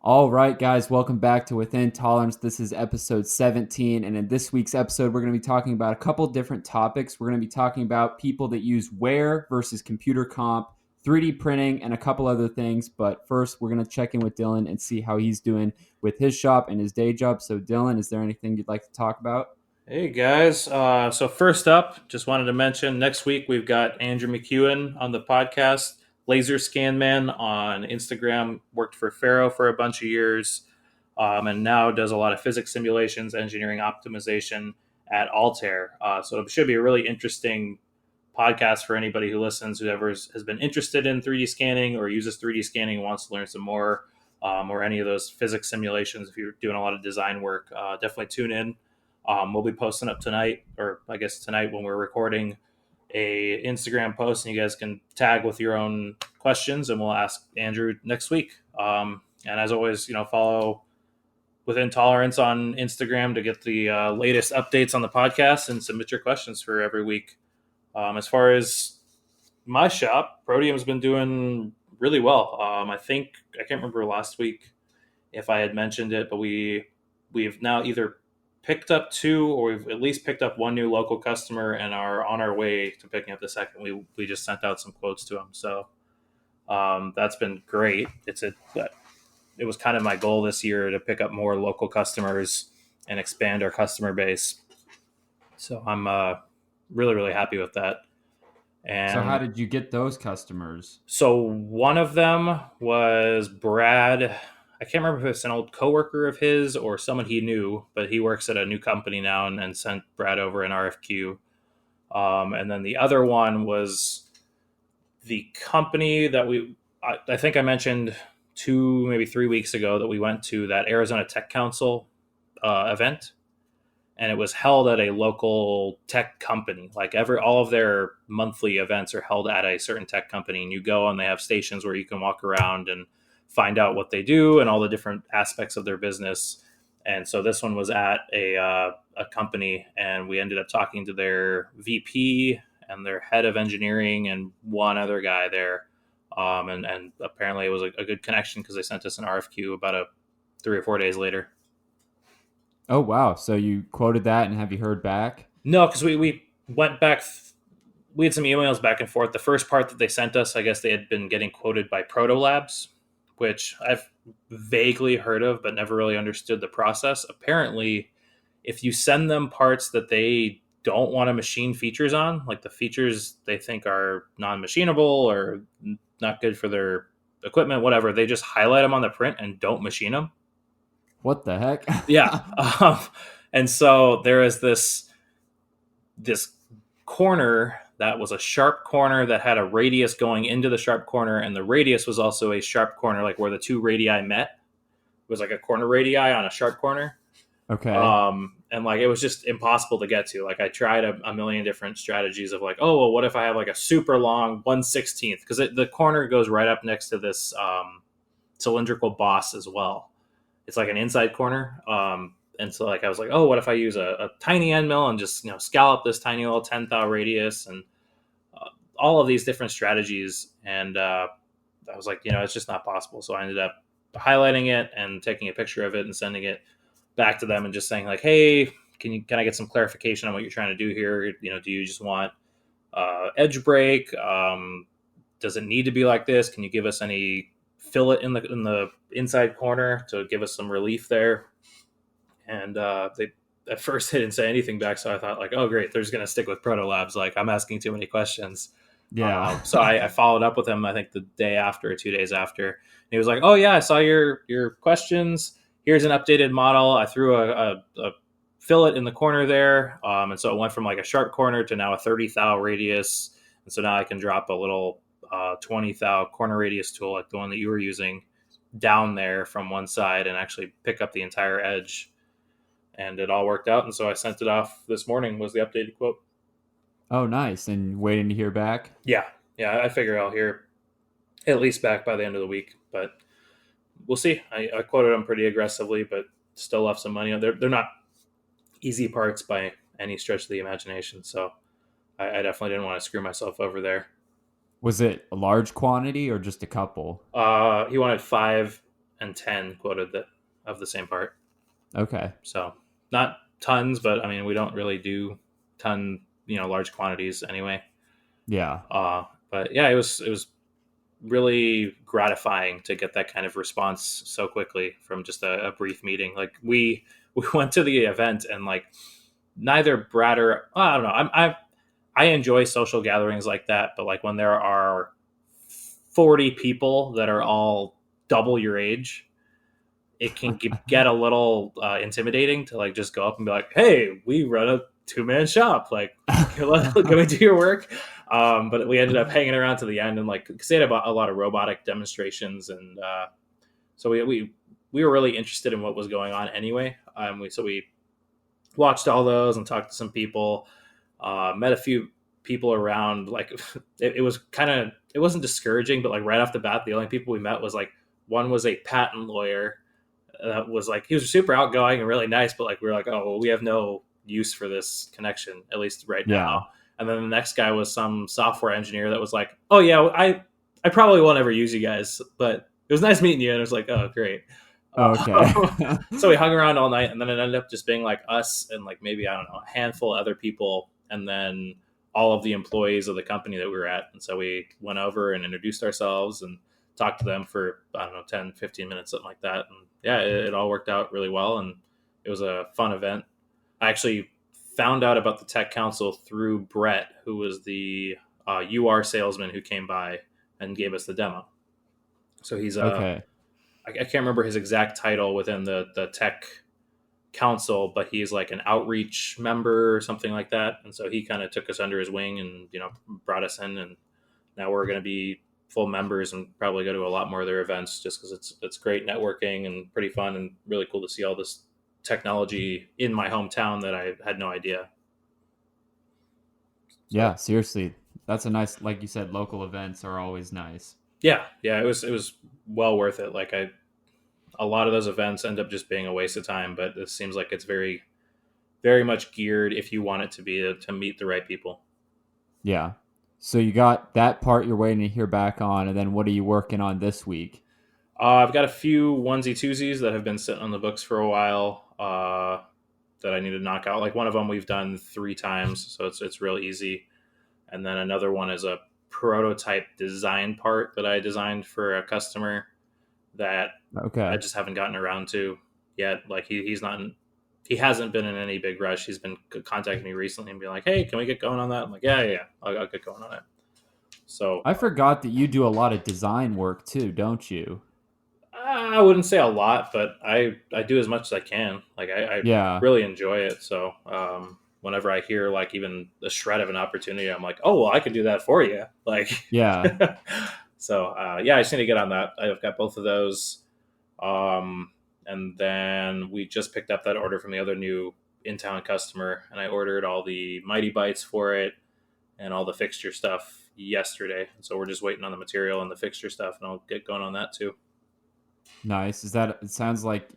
All right, guys, welcome back to Within Tolerance. This is episode 17. And in this week's episode, we're going to be talking about a couple different topics. We're going to be talking about people that use Ware versus computer comp, 3D printing, and a couple other things. But first, we're going to check in with Dylan and see how he's doing with his shop and his day job. So, Dylan, is there anything you'd like to talk about? Hey guys, so first up, just wanted to mention next week we've got Andrew McEwen on the podcast. Laser Scan Man on Instagram, worked for Faro for a bunch of years, and now does a lot of physics simulations, engineering optimization at Altair. So it should be a really interesting podcast for anybody who listens, whoever has been interested in 3D scanning or uses 3D scanning and wants to learn some more, or any of those physics simulations. If you're doing a lot of design work, definitely tune in. We'll be posting up tonight, or I guess tonight when we're recording, a Instagram post, and you guys can tag with your own questions, and we'll ask Andrew next week. And as always, follow Within Tolerance on Instagram to get the latest updates on the podcast and submit your questions for every week. As far as my shop, Protium's been doing really well. I can't remember last week if I had mentioned it, but we've now either picked up two, or we've at least picked up one new local customer and are on our way to picking up the second. We just sent out some quotes to them, so that's been great. It was kind of my goal this year to pick up more local customers and expand our customer base. So I'm really happy with that. So, how And did you get those customers? so one of them was Brad. I can't remember if it's an old coworker of his or someone he knew, but he works at a new company now, and sent Brad over an RFQ. And then the other one was the company that I think I mentioned 2, maybe 3 weeks ago, that we went to that Arizona Tech Council event, and it was held at a local tech company. Like all of their monthly events are held at a certain tech company, and you go and they have stations where you can walk around and find out what they do and all the different aspects of their business. And so this one was at a company, and we ended up talking to their VP and their head of engineering and one other guy there. And apparently it was a good connection, because they sent us an RFQ about 3 or 4 days later. Oh, wow. So, you quoted that, and have you heard back? No, because we went back. We had some emails back and forth. The first part that they sent us, I guess they had been getting quoted by Proto Labs, which I've vaguely heard of, but never really understood the process. Apparently, if you send them parts that they don't want to machine features on, like the features they think are non-machinable or not good for their equipment, whatever, they just highlight them on the print and don't machine them. What the heck? Yeah. And so there is this corner that was a sharp corner that had a radius going into the sharp corner, and the radius was also a sharp corner, like where the two radii met. It was like a corner radii on a sharp corner. Okay. And like it was just impossible to get to. Like I tried a million different strategies of like, oh well, what if I have like a super long 1/16th, because the corner goes right up next to this cylindrical boss as well. It's like an inside corner. And so like I was like, oh, what if I use a tiny end mill and just scallop this tiny little 10 thou radius, and all of these different strategies. And I was like, it's just not possible. So I ended up highlighting it and taking a picture of it and sending it back to them, and just saying like, hey, can I get some clarification on what you're trying to do here? Do you just want edge break? Does it need to be like this? Can you give us any fillet in the inside corner to give us some relief there? And they at first they didn't say anything back, so I thought like, oh great, they're just gonna stick with Proto Labs. Like I'm asking too many questions. Yeah. So I followed up with him, I think the day after or 2 days after. And he was like, oh yeah, I saw your questions. Here's an updated model. I threw a fillet in the corner there, and so it went from like a sharp corner to now a 30 thou radius. And so now I can drop a little 20 thou corner radius tool, like the one that you were using, down there from one side and actually pick up the entire edge. And it all worked out. And so I sent it off this morning, was the updated quote. Oh, nice. And waiting to hear back? Yeah. Yeah. I figure I'll hear at least back by the end of the week, but we'll see. I quoted them pretty aggressively, but still left some money. They're not easy parts by any stretch of the imagination. So I definitely didn't want to screw myself over there. Was it a large quantity or just a couple? He wanted 5 and 10 quoted that of the same part. Okay. So not tons, but I mean, we don't really do large quantities anyway. Yeah. But yeah, it was really gratifying to get that kind of response so quickly from just a brief meeting. Like we went to the event and like neither Brad or I don't know. I enjoy social gatherings like that, but like when there are 40 people that are all double your age, it can get a little intimidating to like just go up and be like, "Hey, we run a 2-man shop. Like, can we do your work?" But we ended up hanging around to the end and like because they had a lot of robotic demonstrations, and so we were really interested in what was going on anyway. We watched all those and talked to some people, met a few people around. Like, it was it wasn't discouraging, but like right off the bat, the only people we met was like one was a patent lawyer was like he was super outgoing and really nice, but like we were like, oh, well, we have no use for this connection at least right Yeah. now. And then the next guy was some software engineer that was like, oh yeah, I probably won't ever use you guys, but it was nice meeting you. And it was like, oh great. Okay. So we hung around all night, and then it ended up just being like us and like maybe I don't know a handful of other people, and then all of the employees of the company that we were at. And so we went over and introduced ourselves and talked to them for I don't know 10, 15 minutes, something like that. And yeah, it all worked out really well, and it was a fun event. I actually found out about the Tech Council through Brett, who was the UR salesman who came by and gave us the demo. So he's Okay. I can't remember his exact title within the Tech Council, but he's like an outreach member or something like that. And so he kind of took us under his wing and brought us in, and now we're going to be full members and probably go to a lot more of their events just because it's great networking and pretty fun and really cool to see all this technology in my hometown that I had no idea. So, Yeah, seriously. That's a nice, like you said, local events are always nice. yeah, it was well worth it. Like a lot of those events end up just being a waste of time, but it seems like it's very, very much geared if you want it to be to meet the right people. Yeah. So you got that part you're waiting to hear back on, and then what are you working on this week? I've got a few onesie twosies that have been sitting on the books for a while that I need to knock out. Like one of them we've done 3 times, so it's real easy. And then another one is a prototype design part that I designed for a customer that I Okay. just haven't gotten around to yet. Like he hasn't been in any big rush. He's been contacting me recently and being like, "Hey, can we get going on that?" I'm like, "Yeah, I'll get going on it." So I forgot that you do a lot of design work too, don't you? I wouldn't say a lot, but I do as much as I can. Like I Yeah. really enjoy it. So whenever I hear like even a shred of an opportunity, I'm like, oh well, I can do that for you. Like, Yeah. so yeah, I just need to get on that. I've got both of those, and then we just picked up that order from the other new in-town customer, and I ordered all the Mighty Bites for it and all the fixture stuff yesterday. So we're just waiting on the material and the fixture stuff, and I'll get going on that too. Nice. It sounds like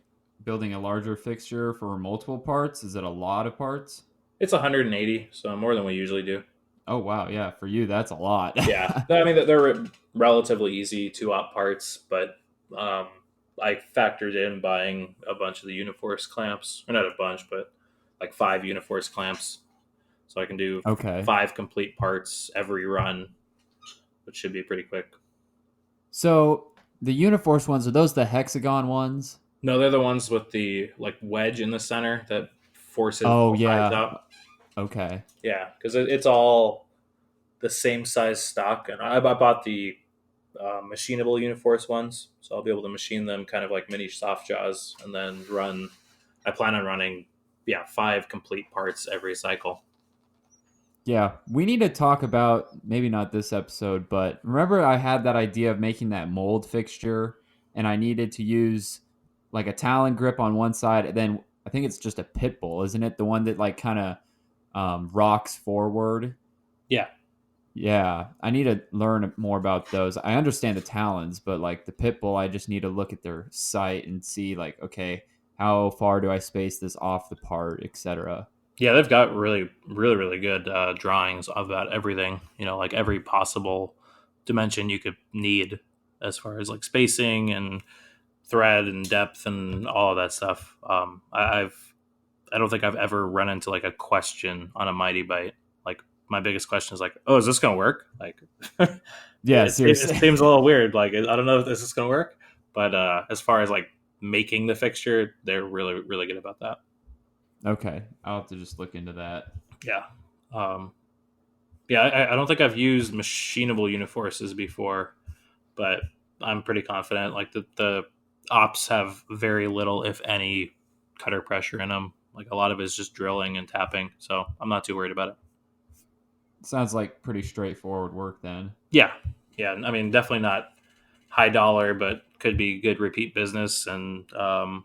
building a larger fixture for multiple parts? Is it a lot of parts? It's 180, so more than we usually do. Oh wow, yeah, for you that's a lot. Yeah, I mean they're relatively easy 2-op parts, but um, I factored in buying a bunch of the Uniforce clamps, or not a bunch, but like 5 Uniforce clamps, so I can do Okay. 5 complete parts every run, which should be pretty quick. So the Uniforce ones, are those the hexagon ones? No, they're the ones with the like wedge in the center that forces Oh both sides yeah. out. Okay. Yeah, because it's all the same size stock, and I bought the machinable Uniforce ones, so I'll be able to machine them kind of like mini soft jaws, and then run. I plan on running, 5 complete parts every cycle. Yeah, we need to talk about maybe not this episode, but remember I had that idea of making that mold fixture and I needed to use like a Talon grip on one side and then I think it's just a pit bull, isn't it? The one that like kind of rocks forward. Yeah, Yeah, I need to learn more about those. I understand the Talons, but like the pit bull, I just need to look at their site and see like, okay, how far do I space this off the part, etc. yeah, they've got really, really, really good drawings of about everything. Like every possible dimension you could need as far as like spacing and thread and depth and all of that stuff. I don't think I've ever run into like a question on a Mighty Bite. Like my biggest question is like, oh, is this gonna work? Like, Yeah, it seriously. seems a little weird. Like, I don't know if this is gonna work, but as far as like making the fixture, they're really really good about that. Okay, I'll have to just look into that. Yeah. Um, yeah, I don't think I've used machinable uniforces before, but I'm pretty confident. Like the ops have very little, if any, cutter pressure in them. Like a lot of it is just drilling and tapping, so I'm not too worried about it. Sounds like pretty straightforward work then. Yeah, yeah. I mean, definitely not high dollar, but could be good repeat business and a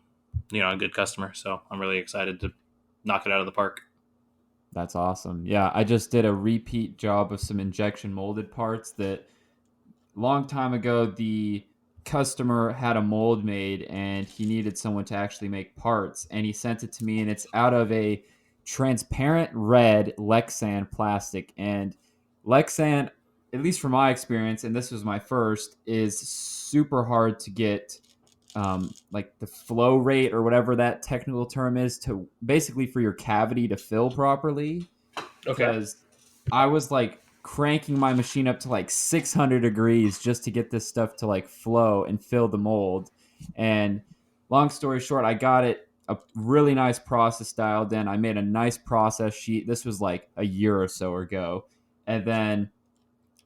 good customer. So I'm really excited to knock it out of the park. That's awesome. Yeah, I just did a repeat job of some injection molded parts that long time ago the customer had a mold made and he needed someone to actually make parts and he sent it to me and it's out of a transparent red Lexan plastic and Lexan, at least from my experience, and this was my first, is super hard to get like the flow rate or whatever that technical term is to basically for your cavity to fill properly Okay. because I was like cranking my machine up to like 600 degrees just to get this stuff to like flow and fill the mold. And long story short, I got it a really nice process dialed in. I made a nice process sheet. This was like a year or so ago. And then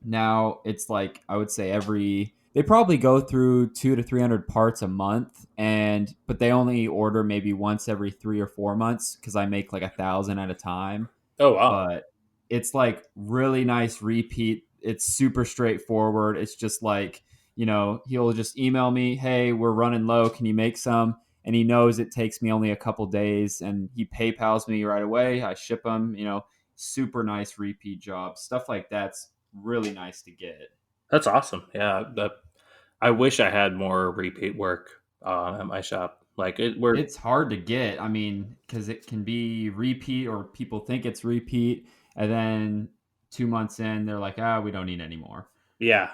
now it's like I would say every they probably go through 200 to 300 parts a month and but they only order maybe once every 3 or 4 months because I make like 1,000 at a time, Oh wow. but it's like really nice repeat. It's super straightforward. It's just like, he'll just email me, hey, we're running low. Can you make some? And he knows it takes me only a couple days and he PayPal's me right away. I ship them, super nice repeat job. Stuff like that's really nice to get. That's awesome. Yeah, I wish I had more repeat work at my shop. Like we're It's hard to get. I mean, because it can be repeat or people think it's repeat. And then 2 months in, they're like, we don't need any more. yeah.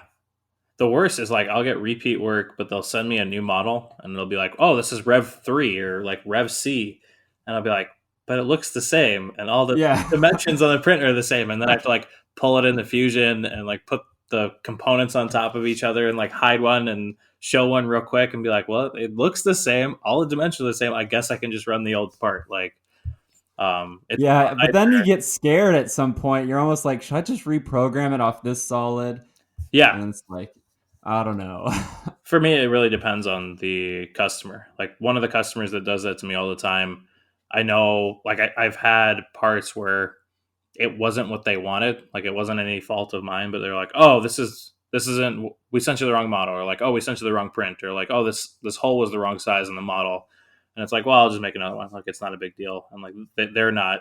The worst is like I'll get repeat work, but they'll send me a new model and they'll be like, "Oh, this is Rev 3 or like Rev C," and I'll be like, "But it looks the same, and all the Yeah. dimensions on the print are the same," and then I have to like pull it into Fusion and like put the components on top of each other and like hide one and show one real quick and be like, "Well, it looks the same. All the dimensions are the same. I guess I can just run the old part." Like, it's Yeah. a But then you get scared at some point. You're almost like, should I just reprogram it off this solid? yeah. And it's like, I don't know. For me, it really depends on the customer. Like one of the customers that does that to me all the time, I know, like I've had parts where it wasn't what they wanted. Like it wasn't any fault of mine, but they're like, "Oh, this isn't. We sent you the wrong model," or like, "Oh, we sent you the wrong print," or like, "Oh, this hole was the wrong size in the model." And it's like, "Well, I'll just make another one. Like it's not a big deal." And like they're not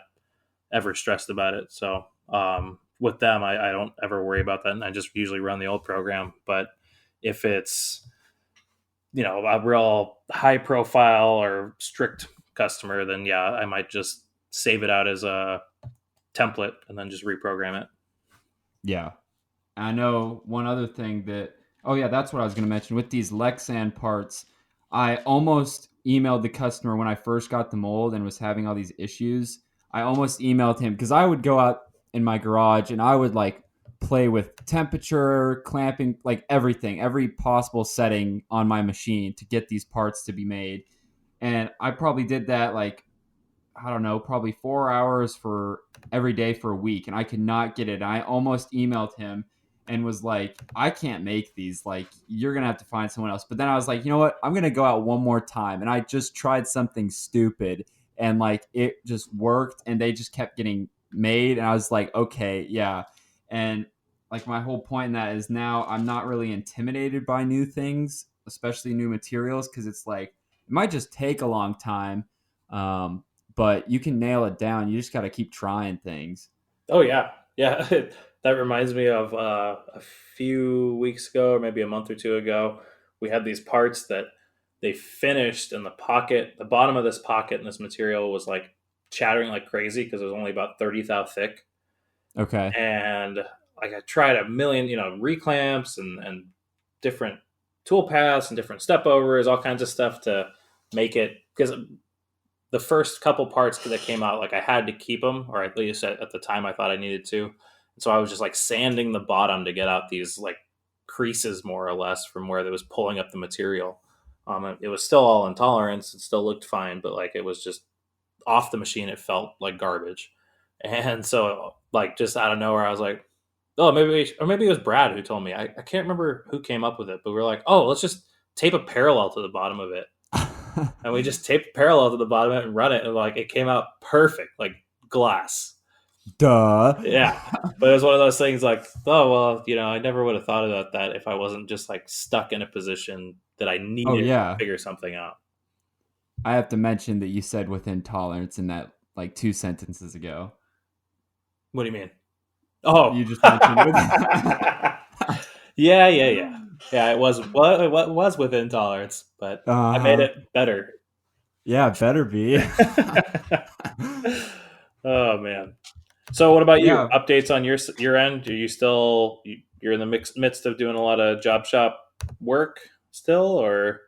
ever stressed about it. So with them, I don't ever worry about that, and I just usually run the old program. But if it's a real high profile or strict customer, then yeah, I might just save it out as a template and then just reprogram it. Yeah. I know one other thing that, oh, yeah, that's what I was going to mention. With these Lexan parts, I almost emailed the customer when I first got the mold and was having all these issues. I almost emailed him because I would go out in my garage and I would like play with temperature, clamping, like everything, every possible setting on my machine to get these parts to be made. And I probably did that like I don't know, probably 4 hours for every day for a week, and I could not get it. I almost emailed him and was like, I can't make these. Like, you're gonna have to find someone else. But then I was like, you know what? I'm gonna go out one more time, and I just tried something stupid, and like it just worked, and they just kept getting made, and I was like, okay, yeah, and like my whole point in that is now I'm not really intimidated by new things, especially new materials, because it's like it might just take a long time. Um, but you can nail it down. You just got to keep trying things. Oh yeah, yeah. That reminds me of a few weeks ago, or maybe a month or two ago. We had these parts that they finished, and the bottom of this pocket in this material was like chattering like crazy because it was only about 30 thou thick. Okay. And like I tried a million, reclamps and different tool paths and different step overs, all kinds of stuff to make it, because the first couple parts that came out, like I had to keep them, or at least at the time I thought I needed to. And so I was just like sanding the bottom to get out these like creases more or less from where it was pulling up the material. It was still all in tolerance. It still looked fine, but like it was just off the machine. It felt like garbage. And so like just out of nowhere, I was like, oh, maybe it was Brad who told me. I can't remember who came up with it, but we are like, oh, let's just tape a parallel to the bottom of it. And we just taped parallel to the bottom of it and run it. And like, it came out perfect, like glass. Duh. Yeah. But it was one of those things like, oh, well, I never would have thought about that if I wasn't just like stuck in a position that I needed to figure something out. I have to mention that you said within tolerance in that like 2 sentences ago. What do you mean? Oh, you just mentioned Yeah, it was within tolerance, but I made it better. Yeah, better be. Oh man. So what about you? Updates on your end? Are you still you're in the midst of doing a lot of job shop work still, or?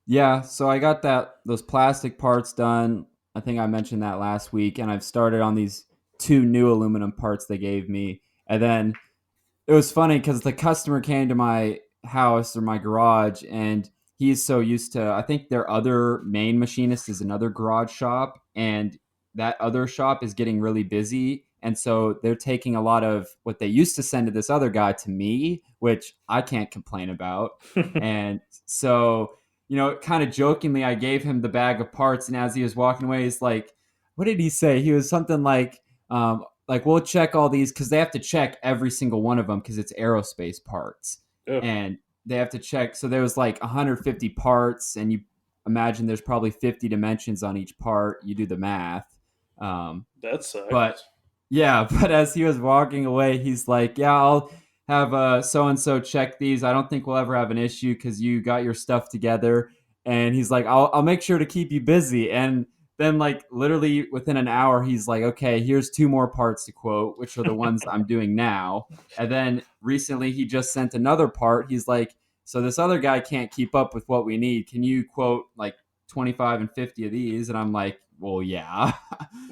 Yeah, so I got those plastic parts done. I think I mentioned that last week, and I've started on these 2 new aluminum parts they gave me. And then it was funny because the customer came to my house or my garage, and he's so used to, I think their other main machinist is another garage shop, and that other shop is getting really busy. And so they're taking a lot of what they used to send to this other guy to me, which I can't complain about. And so, kind of jokingly, I gave him the bag of parts. And as he was walking away, he's like, what did he say? He was something like, we'll check all these because they have to check every single one of them because it's aerospace parts. Ugh. And they have to check. So there was like 150 parts, and you imagine there's probably 50 dimensions on each part. You do the math. That sucks. But as he was walking away, he's like, yeah, I'll have so-and-so check these. I don't think we'll ever have an issue because you got your stuff together. And he's like, I'll make sure to keep you busy. And then like literally within an hour, he's like, okay, here's 2 more parts to quote, which are the ones I'm doing now. And then recently he just sent another part. He's like, so this other guy can't keep up with what we need. Can you quote like 25 and 50 of these? And I'm like, well, yeah.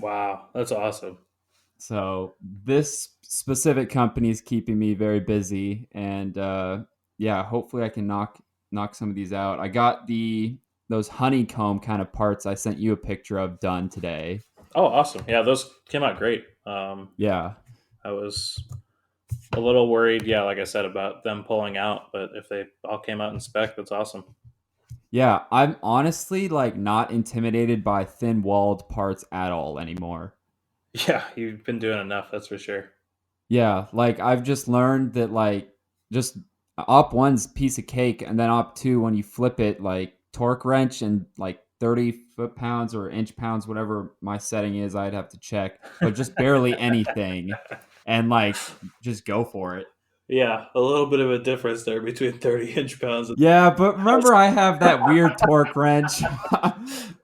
Wow. That's awesome. So this specific company is keeping me very busy, and hopefully I can knock some of these out. I got those honeycomb kind of parts I sent you a picture of done today. Oh, awesome. Yeah, those came out great. Yeah. I was a little worried, like I said, about them pulling out, but if they all came out in spec, that's awesome. Yeah, I'm honestly like not intimidated by thin-walled parts at all anymore. Yeah, you've been doing enough, that's for sure. Yeah, like I've just learned that like just op 1's piece of cake, and then op 2, when you flip it, like torque wrench and like 30 foot-pounds or inch-pounds, whatever my setting is, I'd have to check, but just barely anything, and like just go for it. Yeah, a little bit of a difference there between 30 inch-pounds. Yeah, but remember I have that weird torque wrench.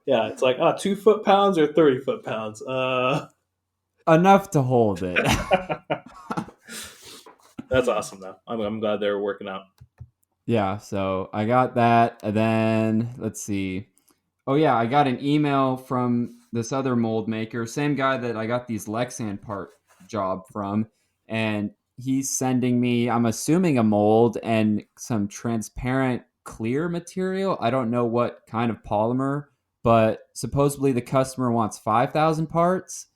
Yeah, it's like 2 foot-pounds or 30 foot-pounds. Enough to hold it. That's awesome, though. I'm glad they're working out. Yeah, so I got that, and then let's see. Oh yeah, I got an email from this other mold maker, same guy that I got these Lexan part job from, and he's sending me, I'm assuming, a mold and some transparent clear material. I don't know what kind of polymer, but supposedly the customer wants 5,000 parts,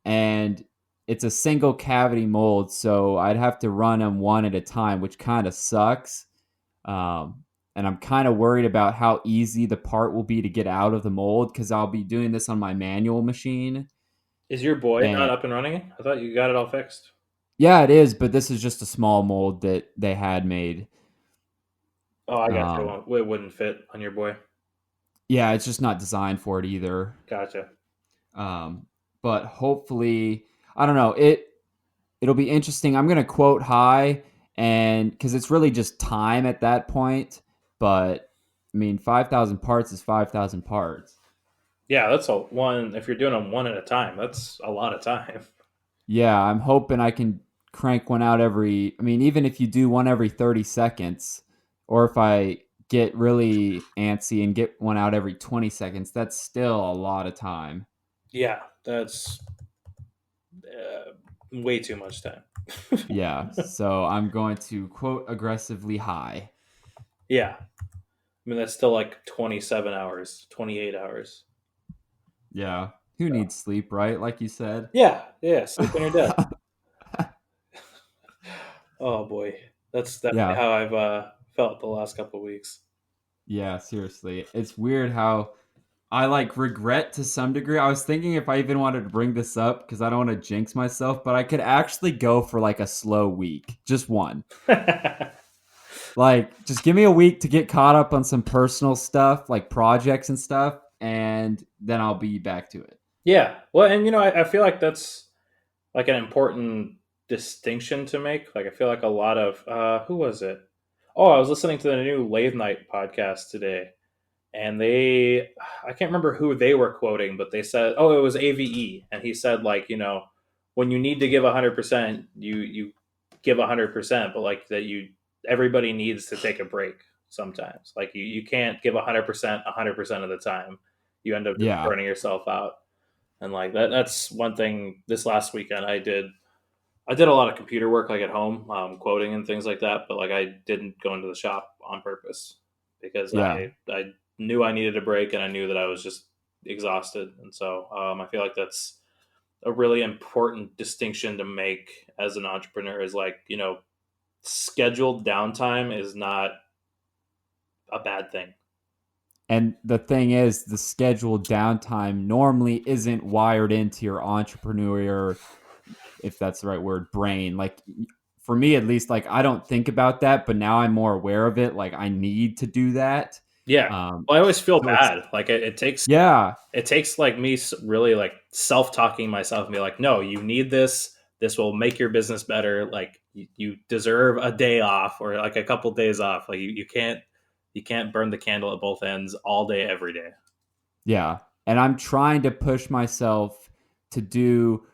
and it's a single cavity mold, so I'd have to run them one at a time, which kind of sucks. And I'm kind of worried about how easy the part will be to get out of the mold because I'll be doing this on my manual machine. Is your boy not up and running? I thought you got it all fixed. Yeah, it is, but this is just a small mold that they had made. Oh, I got you. It wouldn't fit on your boy. Yeah, it's just not designed for it either. Gotcha. But hopefully, I don't know. It'll be interesting. I'm gonna quote high, and because it's really just time at that point. But I mean, 5,000 parts is 5,000 parts. Yeah, that's a one. If you're doing them one at a time, that's a lot of time. Yeah, I'm hoping I can crank one out even if you do one every 30 seconds, or if I get really antsy and get one out every 20 seconds, that's still a lot of time. Yeah, that's way too much time. Yeah. So I'm going to quote aggressively high. Yeah. I mean, that's still like 27 hours, 28 hours. Yeah. Who So, needs sleep, right? Like you said. yeah, yeah, sleep when you're dead. Oh boy, that's definitely Yeah. how I've felt the last couple of weeks. Yeah, seriously. It's weird how I like regret to some degree. I was thinking if I even wanted to bring this up because I don't want to jinx myself, but I could actually go for like a slow week, just one. Like, just give me a week to get caught up on some personal stuff, like projects and stuff, and then I'll be back to it. Yeah, well, and I feel like that's like an important distinction to make. Like, I feel like a lot of who was it? Oh, I was listening to the new Late Night podcast today, and I can't remember who they were quoting, but they said, oh, it was AVE, and he said, like, when you need to give 100%, you give 100%, but like that everybody needs to take a break sometimes. Like you can't give 100% 100% of the time. You end up just Yeah. burning yourself out. And like that's one thing this last weekend I did a lot of computer work like at home, quoting and things like that. But like I didn't go into the shop on purpose because Yeah. I knew I needed a break and I knew that I was just exhausted. And so I feel like that's a really important distinction to make as an entrepreneur is like, scheduled downtime is not a bad thing. And the thing is, the scheduled downtime normally isn't wired into your entrepreneur, if that's the right word, brain. Like for me at least, like I don't think about that, but now I'm more aware of it. Like I need to do that. Yeah. Um, Well, I always feel so it's bad. Like yeah, it takes like me really like self-talking myself and be like, no, you need this. This will make your business better. Like you deserve a day off or like a couple days off. Like you can't burn the candle at both ends all day, every day. yeah. And I'm trying to push myself to do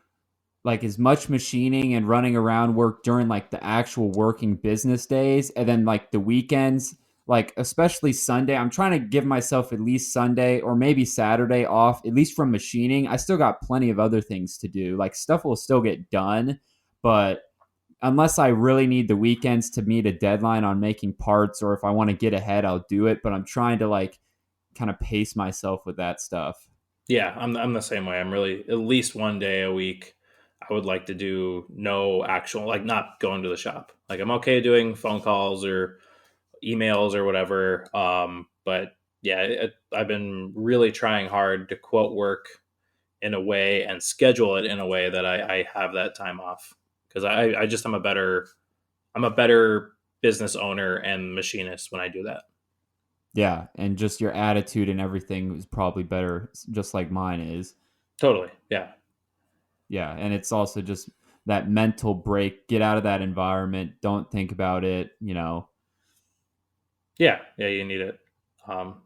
like as much machining and running around work during like the actual working business days, and then like the weekends, like especially Sunday, I'm trying to give myself at least Sunday or maybe Saturday off, at least from machining. I still got plenty of other things to do, like stuff will still get done, but unless I really need the weekends to meet a deadline on making parts, or if I want to get ahead, I'll do it, but I'm trying to like kind of pace myself with that stuff. Yeah, I'm the same way. I'm really at least one day a week. I would like to do no actual like not going to the shop. Like I'm okay doing phone calls or emails or whatever. But yeah, I've been really trying hard to quote work in a way and schedule it in a way that I have that time off because I just I'm a better business owner and machinist when I do that. Yeah, and just your attitude and everything is probably better, just like mine is. Totally. Yeah. Yeah, and it's also just that mental break. Get out of that environment. Don't think about it. You know. Yeah. Yeah. You need it. Um,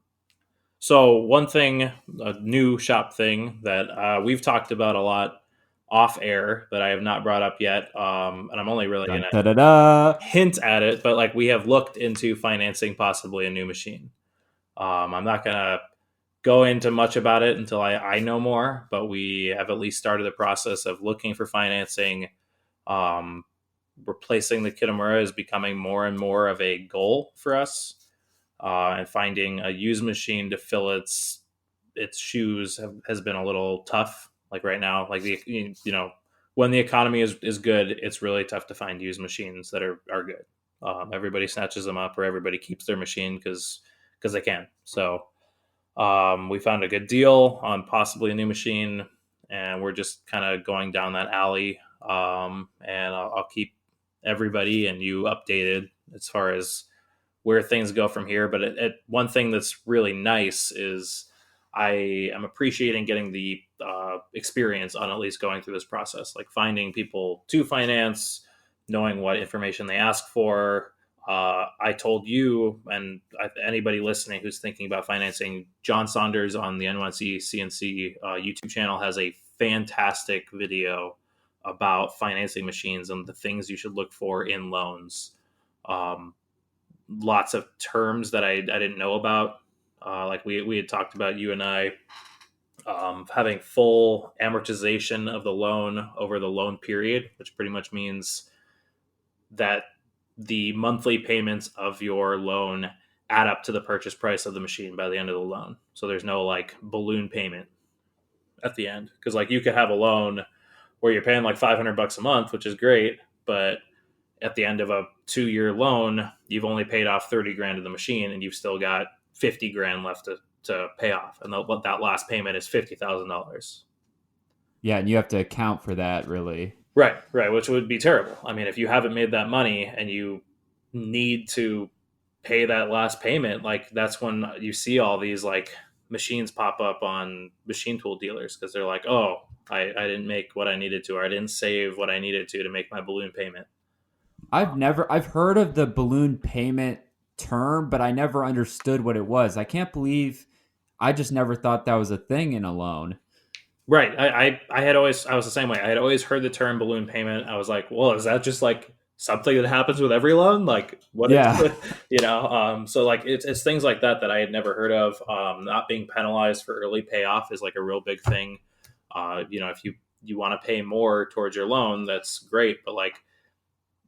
So one thing, a new shop thing that we've talked about a lot off air that I have not brought up yet, and I'm only really Dun, going to da, da, da. hint at it, but like we have looked into financing possibly a new machine. I'm not going to go into much about it until I know more, but we have at least started the process of looking for financing. Um, Replacing the Kitamura is becoming more and more of a goal for us, and finding a used machine to fill its shoes has been a little tough. Like right now, like when the economy is good, it's really tough to find used machines that are good. Everybody snatches them up, or everybody keeps their machine because they can. So we found a good deal on possibly a new machine, and we're just kind of going down that alley. And I'll keep everybody and you updated as far as where things go from here. But one thing that's really nice is I am appreciating getting the experience on at least going through this process, like finding people to finance, knowing what information they ask for. I told you and anybody listening who's thinking about financing, John Saunders on the N1C CNC YouTube channel has a fantastic video about financing machines and the things you should look for in loans. Um, lots of terms that I didn't know about. Like we had talked about, you and I, having full amortization of the loan over the loan period, which pretty much means that the monthly payments of your loan add up to the purchase price of the machine by the end of the loan. So there's no like balloon payment at the end, because like you could have a loan where you're paying like $500 a month, which is great, but at the end of a 2-year loan, you've only paid off 30 grand of the machine and you've still got 50 grand left to pay off. And what that last payment is $50,000. Yeah, and you have to account for that, really. Right, which would be terrible. I mean, if you haven't made that money and you need to pay that last payment, like that's when you see all these like machines pop up on machine tool dealers, because they're like, oh, I didn't make what I needed to, or I didn't save what I needed to make my balloon payment. I've heard of the balloon payment term, but I never understood what it was. I can't believe I just never thought that was a thing in a loan. Right. I had always, I was the same way. I had always heard the term balloon payment. I was like, well, is that just like something that happens with every loan? Like what is, Yeah. so like it's things like that that I had never heard of. Not being penalized for early payoff is like a real big thing. If you want to pay more towards your loan, that's great. But like,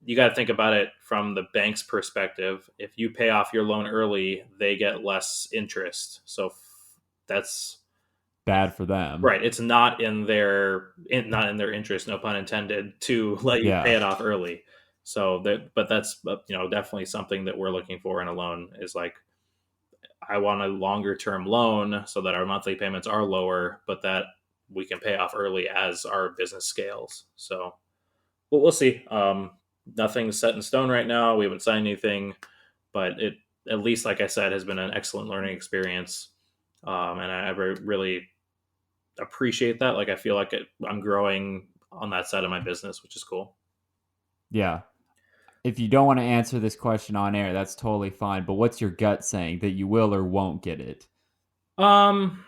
you got to think about it from the bank's perspective. If you pay off your loan early, they get less interest. So that's, Bad for them. right. It's not in their interest, no pun intended, to let you pay Yeah. it off early. So that, but that's definitely something that we're looking for in a loan, is like, I want a longer term loan so that our monthly payments are lower, but that we can pay off early as our business scales. So we'll see. Nothing's set in stone right now. We haven't signed anything, but it, at least, like I said, has been an excellent learning experience. And I really appreciate that. Like I feel like I'm growing on that side of my business, which is cool. Yeah. If you don't want to answer this question on air, that's totally fine. But what's your gut saying that you will or won't get it? Um,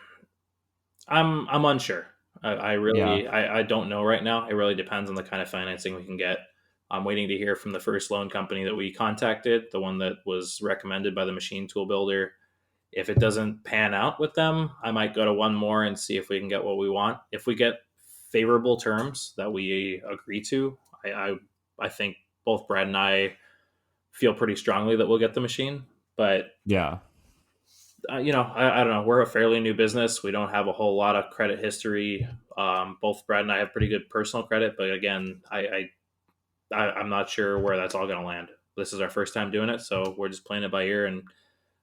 I'm unsure. I Yeah. really I don't know right now. It really depends on the kind of financing we can get. I'm waiting to hear from the first loan company that we contacted, the one that was recommended by the machine tool builder. If it doesn't pan out with them, I might go to one more and see if we can get what we want. If we get favorable terms that we agree to, I think both Brad and I feel pretty strongly that we'll get the machine. But Yeah. I don't know. We're a fairly new business. We don't have a whole lot of credit history. Both Brad and I have pretty good personal credit, but again, I'm not sure where that's all going to land. This is our first time doing it, so we're just playing it by ear, and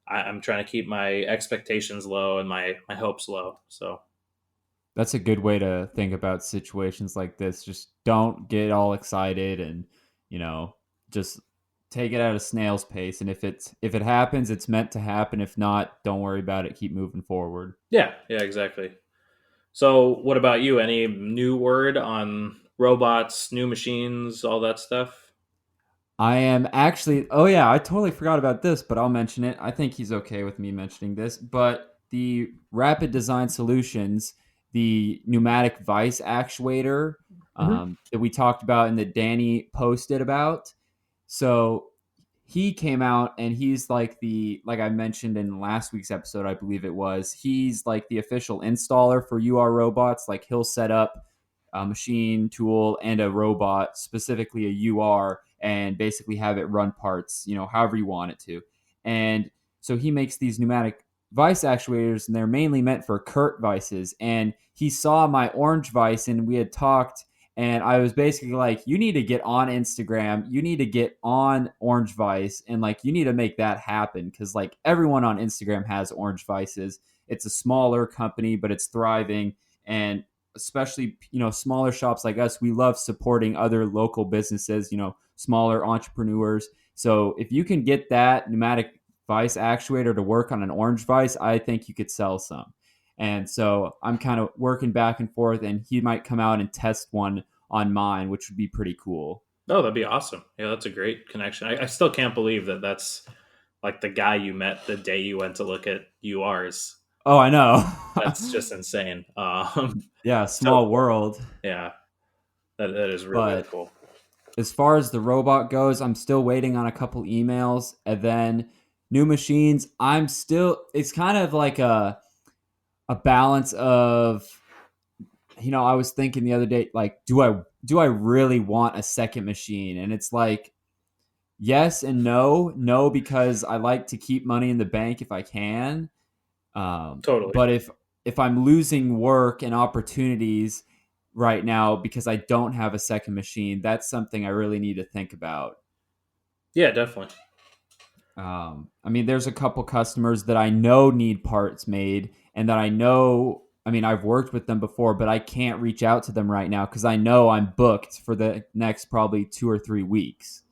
I'm trying to keep my expectations low and my hopes low. So That's a good way to think about situations like this. Just don't get all excited and, you know, just take it at a snail's pace. And if it happens, it's meant to happen. If not, don't worry about it. Keep moving forward. yeah, exactly. So what about you? Any new word on robots, new machines, all that stuff? I am actually, oh yeah, I totally forgot about this, but I'll mention it. I think he's okay with me mentioning this. But the Rapid Design Solutions, the pneumatic vice actuator Mm-hmm. that we talked about and that Danny posted about. So he came out and he's like I mentioned in last week's episode, I believe it was, he's like the official installer for UR robots. Like he'll set up a machine tool and a robot, specifically a UR, and basically have it run parts, however you want it to. And so he makes these pneumatic vice actuators, and they're mainly meant for Kurt vices. And he saw my orange vice, and we had talked, and I was basically like, you need to get on Instagram, you need to get on Orange Vice, and like you need to make that happen, because like everyone on Instagram has Orange Vices. It's a smaller company, but it's thriving. And especially, smaller shops like us, we love supporting other local businesses, smaller entrepreneurs. So if you can get that pneumatic vice actuator to work on an Orange Vice, I think you could sell some. And so I'm kind of working back and forth, and he might come out and test one on mine, which would be pretty cool. Oh, that'd be awesome. Yeah, that's a great connection. I still can't believe that that's like the guy you met the day you went to look at URs. Oh, I know. That's just insane. Yeah, So small cool. world. Yeah, that is really, really But cool. as far as the robot goes, I'm still waiting on a couple emails, and then new machines. I'm still. It's kind of like a balance of, I was thinking the other day, like, do I really want a second machine? And it's like, yes and no. No, because I like to keep money in the bank if I can. Totally. But if I'm losing work and opportunities right now because I don't have a second machine, that's something I really need to think about. Yeah, definitely. I mean, there's a couple customers that I know need parts made, and that I know. I mean, I've worked with them before, but I can't reach out to them right now because I know I'm booked for the next probably 2 or 3 weeks.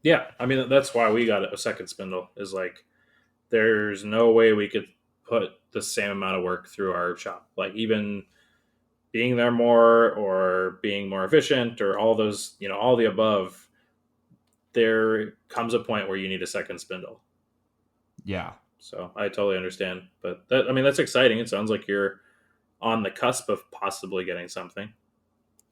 Yeah, I mean that's why we got a second spindle. Is like there's no way we could put the same amount of work through our shop. Like even being there more or being more efficient or all those, all the above, there comes a point where you need a second spindle. Yeah. So I totally understand. But that, I mean, that's exciting. It sounds like you're on the cusp of possibly getting something.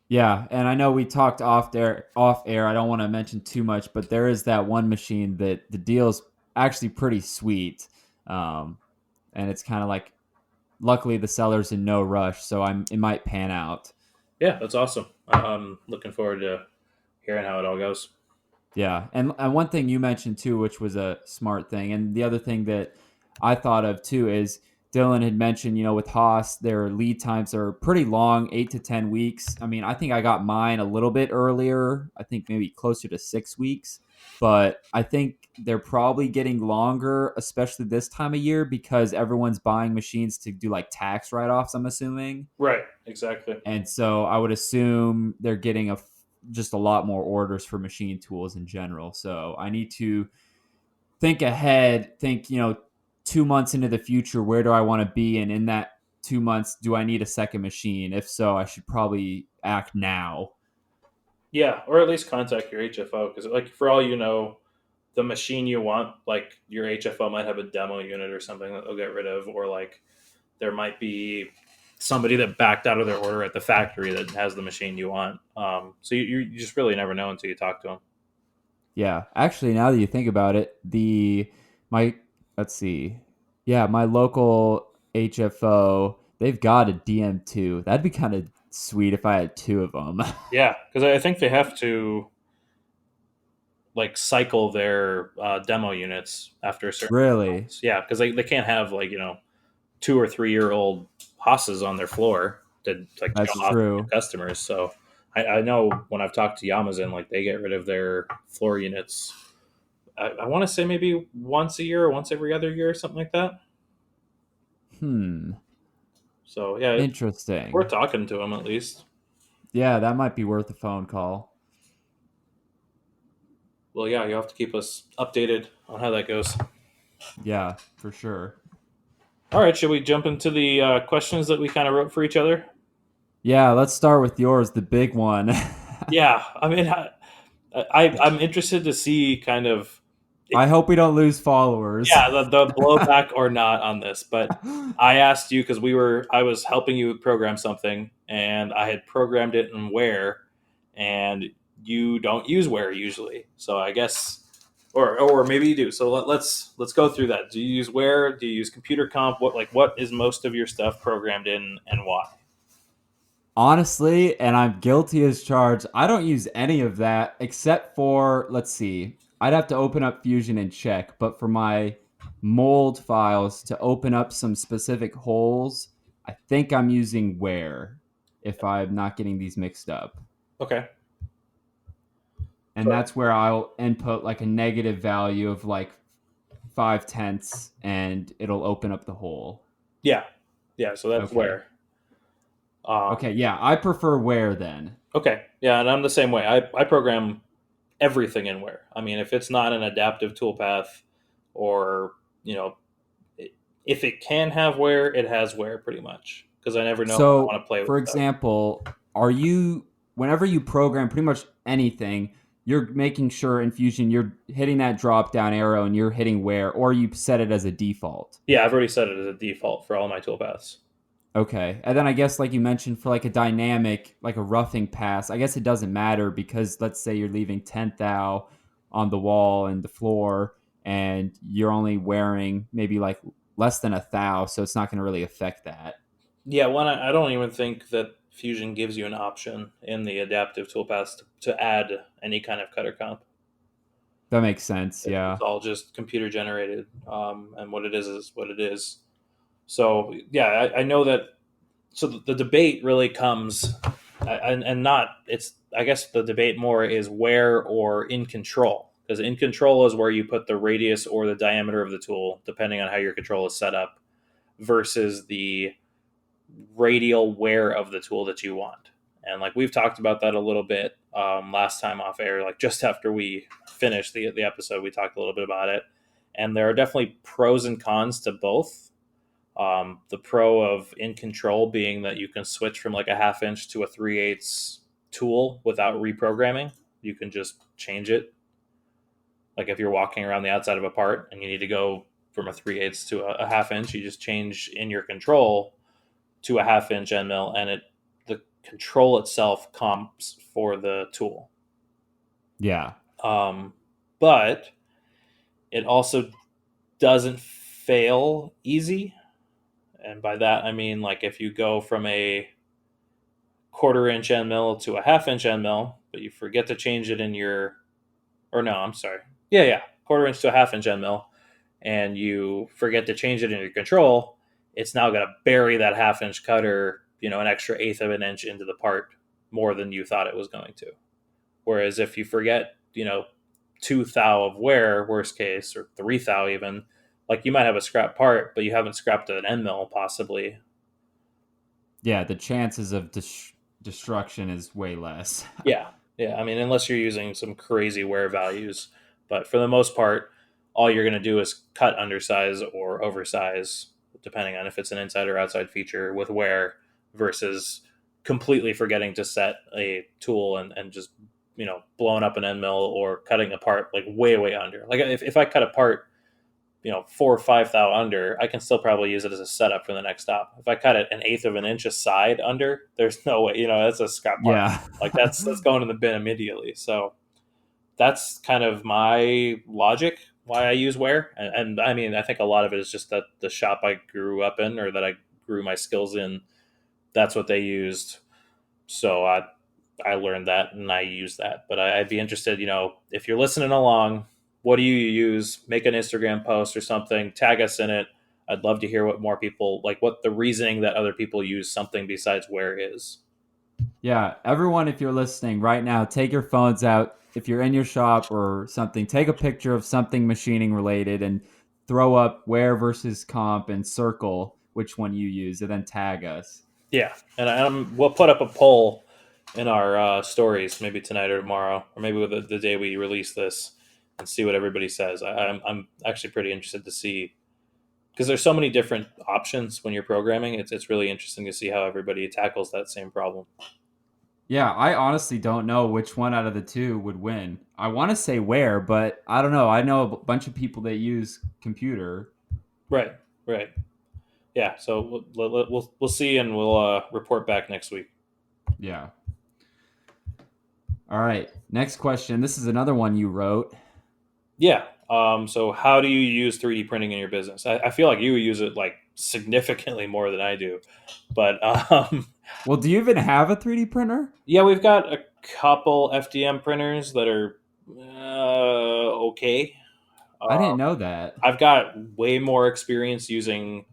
Yeah, and I know we talked off air. I don't want to mention too much, but there is that one machine that the deal's actually pretty sweet. Um, and it's kind of like, luckily the seller's in no rush, so it might pan out. Yeah, that's awesome. I'm looking forward to hearing how it all goes. Yeah, and one thing you mentioned too, which was a smart thing, and the other thing that I thought of too is Dylan had mentioned, with Haas, their lead times are pretty long, 8 to 10 weeks. I mean, I think I got mine a little bit earlier. I think maybe closer to 6 weeks, but I think they're probably getting longer, especially this time of year because everyone's buying machines to do like tax write-offs. I'm assuming. Right, exactly. And so I would assume they're getting just a lot more orders for machine tools in general. So I need to think ahead, think, 2 months into the future, where do I want to be? And in that 2 months, do I need a second machine? If so, I should probably act now. Yeah, or at least contact your HFO because, like, for all you know, the machine you want, like your HFO might have a demo unit or something that they'll get rid of, or like there might be somebody that backed out of their order at the factory that has the machine you want. So you just really never know until you talk to them. Yeah. Actually, now that you think about it, my, let's see. Yeah, my local HFO, they've got a DM2. That'd be kind of sweet if I had two of them. Yeah, because I think they have to like cycle their demo units after a certain Really? months. Yeah, because they can't have like 2 or 3 year old Haas's on their floor to like show That's off to true. customers. So I know when I've talked to Yamazin, like they get rid of their floor units. I want to say maybe once a year or once every other year or something like that. Hmm. So yeah, we're Interesting. talking to them at least. Yeah, that might be worth a phone call. Well, yeah, you have to keep us updated on how that goes. Yeah, for sure. All right, should we jump into the questions that we kind of wrote for each other? Yeah, let's start with yours, the big one. Yeah, I mean, I'm interested to see kind of I hope we don't lose followers. yeah the blowback or not on this, but I asked you because I was helping you program something and I had programmed it in Ware, and you don't use Ware usually, so I guess or maybe you do. So let's go through that. Do you use Ware? Do you use Computer Comp? What is most of your stuff programmed in and why? Honestly, and I'm guilty as charged, I don't use any of that except for, let's see, I'd have to open up Fusion and check, but for my mold files to open up some specific holes, I think I'm using Where, if I'm not getting these mixed up. Okay. And that's where I'll input like a negative value of like 5/10 and it'll open up the hole. Yeah, yeah. So that's Okay. Ware. Um, Okay, yeah, I prefer Where then. okay, yeah, and I'm the same way. I program everything in Ware. I mean, if it's not an adaptive toolpath, or you know, if it can have Ware, it has Ware pretty much because I never know how I So, want to play with for stuff. example, whenever you program pretty much anything, you're making sure in Fusion you're hitting that drop down arrow and you're hitting Where, or you set it as a default? Yeah, I've already set it as a default for all my toolpaths. Okay. And then I guess like you mentioned for like a dynamic, like a roughing pass, I guess it doesn't matter because let's say you're leaving 10 thou on the wall and the floor and you're only wearing maybe like less than a thou, so it's not going to really affect that. Yeah, one, I don't even think that Fusion gives you an option in the adaptive toolpaths to add any kind of cutter comp. That makes sense. It's Yeah. all just computer generated, and what it is what it is. So yeah, I know that. So the debate really comes, and not it's. I guess the debate more is where or in control, because in control is where you put the radius or the diameter of the tool, depending on how your control is set up, versus the radial wear of the tool that you want. And like we've talked about that a little bit last time off air, like just after we finished the episode, we talked a little bit about it. And there are definitely pros and cons to both. The pro of in control being that you can switch from like a half inch to a 3/8 tool without reprogramming. You can just change it. Like if you're walking around the outside of a part and you need to go from a 3/8 to a half inch, you just change in your control to a half inch end mill, and the control itself comps for the tool. Yeah. But it also doesn't fail easy, and by that I mean like if you go from a 1/4 inch end mill to a half inch end mill, but you forget to change it in your, or no, I'm sorry, yeah, 1/4 inch to a half inch end mill, and you forget to change it in your control, it's now going to bury that half inch cutter, an extra eighth of an inch into the part more than you thought it was going to. Whereas if you forget, 2 thou of wear, worst case, or 3 thou even, like you might have a scrap part, but you haven't scrapped an end mill possibly. Yeah, the chances of destruction is way less. Yeah. Yeah. I mean, unless you're using some crazy wear values. But for the most part, all you're going to do is cut undersize or oversize, depending on if it's an inside or outside feature with wear versus completely forgetting to set a tool and just, blowing up an end mill or cutting a part like way, way under. Like if I cut a part, 4 or 5 thou under, I can still probably use it as a setup for the next stop. If I cut it an eighth of an inch aside under, there's no way, that's a scrap part. Yeah. Like that's going in the bin immediately. So that's kind of my logic why I use wear. And I mean, I think a lot of it is just that the shop I grew up in or that I grew my skills in, that's what they used. So I learned that and I use that. But I'd be interested, if you're listening along, what do you use? Make an Instagram post or something, tag us in it. I'd love to hear what more people like, what the reasoning that other people use something besides wear is. Yeah, everyone, if you're listening right now, take your phones out. If you're in your shop or something, take a picture of something machining related and throw up wear versus comp and circle which one you use and then tag us. Yeah. And we'll put up a poll in our stories maybe tonight or tomorrow, or maybe the day we release this and see what everybody says. I'm actually pretty interested to see because there's so many different options when you're programming. It's really interesting to see how everybody tackles that same problem. Yeah, I honestly don't know which one out of the two would win. I want to say where, but I don't know. I know a bunch of people that use computer. Right, right. Yeah, so we'll see and we'll report back next week. Yeah. All right. Next question. This is another one you wrote. Yeah. So how do you use 3D printing in your business? I feel like you use it like significantly more than I do, but Well, do you even have a 3D printer? yeah, we've got a couple FDM printers that are okay. I Uh, didn't know that. I've got way more experience using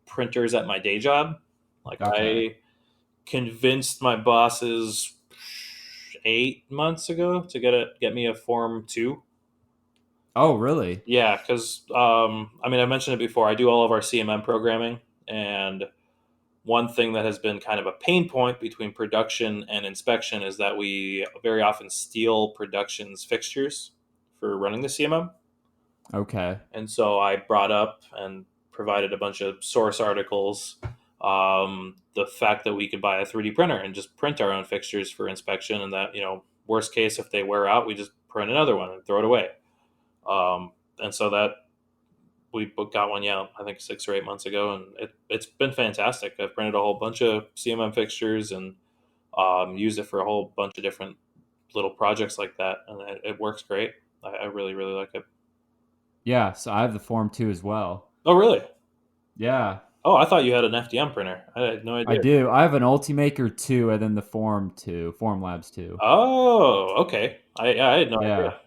printers at my day job. Like Okay. I convinced my bosses 8 months ago to get me a Form 2. Oh, really? Yeah, because I mean I mentioned it before. I do all of our CMM programming, and one thing that has been kind of a pain point between production and inspection is that we very often steal production's fixtures for running the CMM. Okay. And so I brought up and provided a bunch of source articles. The fact that we could buy a 3D printer and just print our own fixtures for inspection, and that, worst case, if they wear out, we just print another one and throw it away. And so that we got one, yeah, I think 6 or 8 months ago, and it's been fantastic. I've printed a whole bunch of CMM fixtures and used it for a whole bunch of different little projects like that, and it works great. I really, really like it. Yeah, so I have the Form 2 as well. Oh, really? Yeah, Oh, I thought you had an FDM printer. I had no I idea. do. I have an Ultimaker 2 and then the Form 2, Form Labs 2. Oh, okay. I had no Yeah. idea.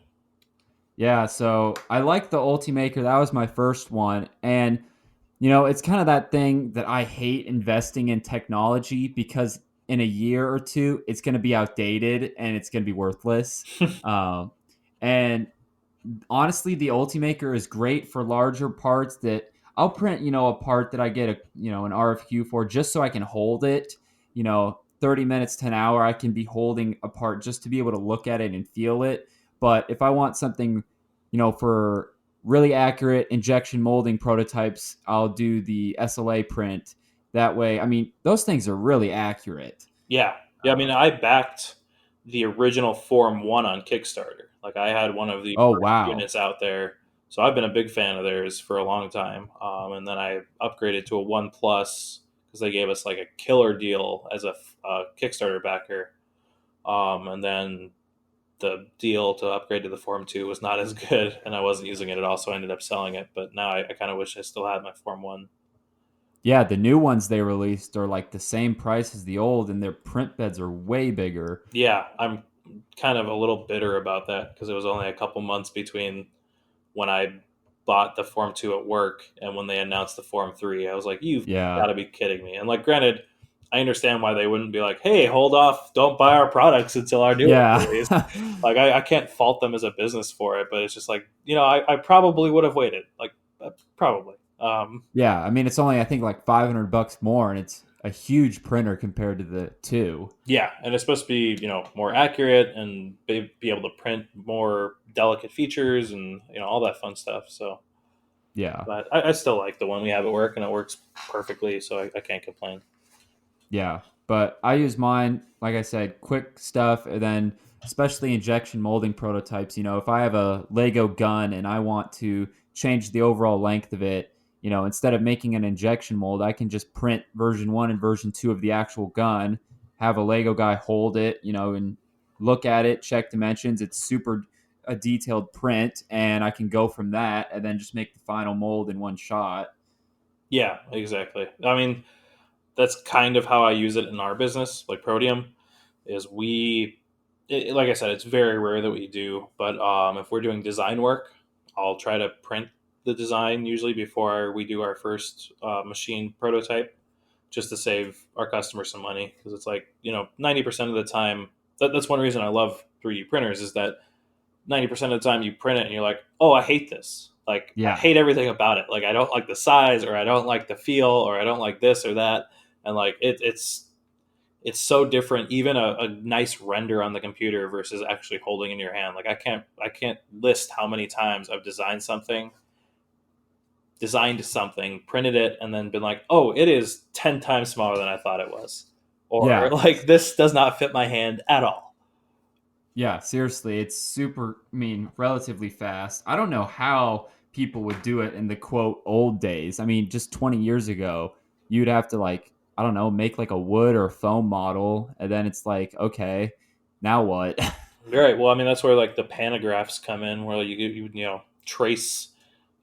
Yeah, so I like the Ultimaker. That was my first one. And, it's kind of that thing that I hate investing in technology because in a year or two, it's going to be outdated and it's going to be worthless. Um, and honestly, the Ultimaker is great for larger parts that I'll print, a part that I get an RFQ for just so I can hold it, 30 minutes to an hour. I can be holding a part just to be able to look at it and feel it. But if I want something, for really accurate injection molding prototypes, I'll do the SLA print. That way, I mean, those things are really accurate. Yeah, yeah. I mean, I backed the original Form One on Kickstarter. Like, I had one of the Oh, first wow. units out there, so I've been a big fan of theirs for a long time. And then I upgraded to a One Plus because they gave us like a killer deal as a Kickstarter backer. And then the deal to upgrade to the Form Two was not as good, and I wasn't using it at all, so I ended up selling it. But now I kind of wish I still had my Form One. Yeah, the new ones they released are like the same price as the old, and their print beds are way bigger. Yeah, I'm kind of a little bitter about that because it was only a couple months between when I bought the Form 2 at work and when they announced the Form 3. I was like, you've got Yeah, to be kidding me. And like, granted, I understand why they wouldn't be like, hey, hold off, don't buy our products until our new one's yeah, released. Like, I can't fault them as a business for it, but it's just like, I probably would have waited. Like, probably. yeah. I mean, it's only I think like $500 more, and it's a huge printer compared to the two. Yeah, and it's supposed to be, more accurate and be able to print more delicate features and, all that fun stuff. So, Yeah, but I still like the one we have at work, and it works perfectly, so I can't complain. yeah. But I use mine, like I said, quick stuff, and then especially injection molding prototypes. If I have a Lego gun and I want to change the overall length of it, instead of making an injection mold, I can just print version 1 and version 2 of the actual gun, have a Lego guy hold it, and look at it, check dimensions. It's super a detailed print, and I can go from that and then just make the final mold in one shot. Yeah, exactly. I mean, that's kind of how I use it in our business, like Protium, is like I said, it's very rare that we do, but if we're doing design work, I'll try to print the design usually before we do our first machine prototype, just to save our customers some money. Because it's like, 90% of the time, that's one reason I love 3D printers is that 90% of the time you print it and you're like, oh, I hate this. Like, I Yeah. hate everything about it. Like, I don't like the size, or I don't like the feel, or I don't like this or that. And like, it's so different. Even a nice render on the computer versus actually holding in your hand. Like, I can't list how many times I've designed something, printed it, and then been like, oh, it is 10 times smaller than I thought it was. Or Yeah. like, this does not fit my hand at all. Yeah, seriously, it's super, relatively fast. I don't know how people would do it in the quote old days. I mean, just 20 years ago, you'd have to like, I don't know, make like a wood or foam model, and then it's like, okay, now what? Right. Well, I mean, that's where like the panographs come in, where you trace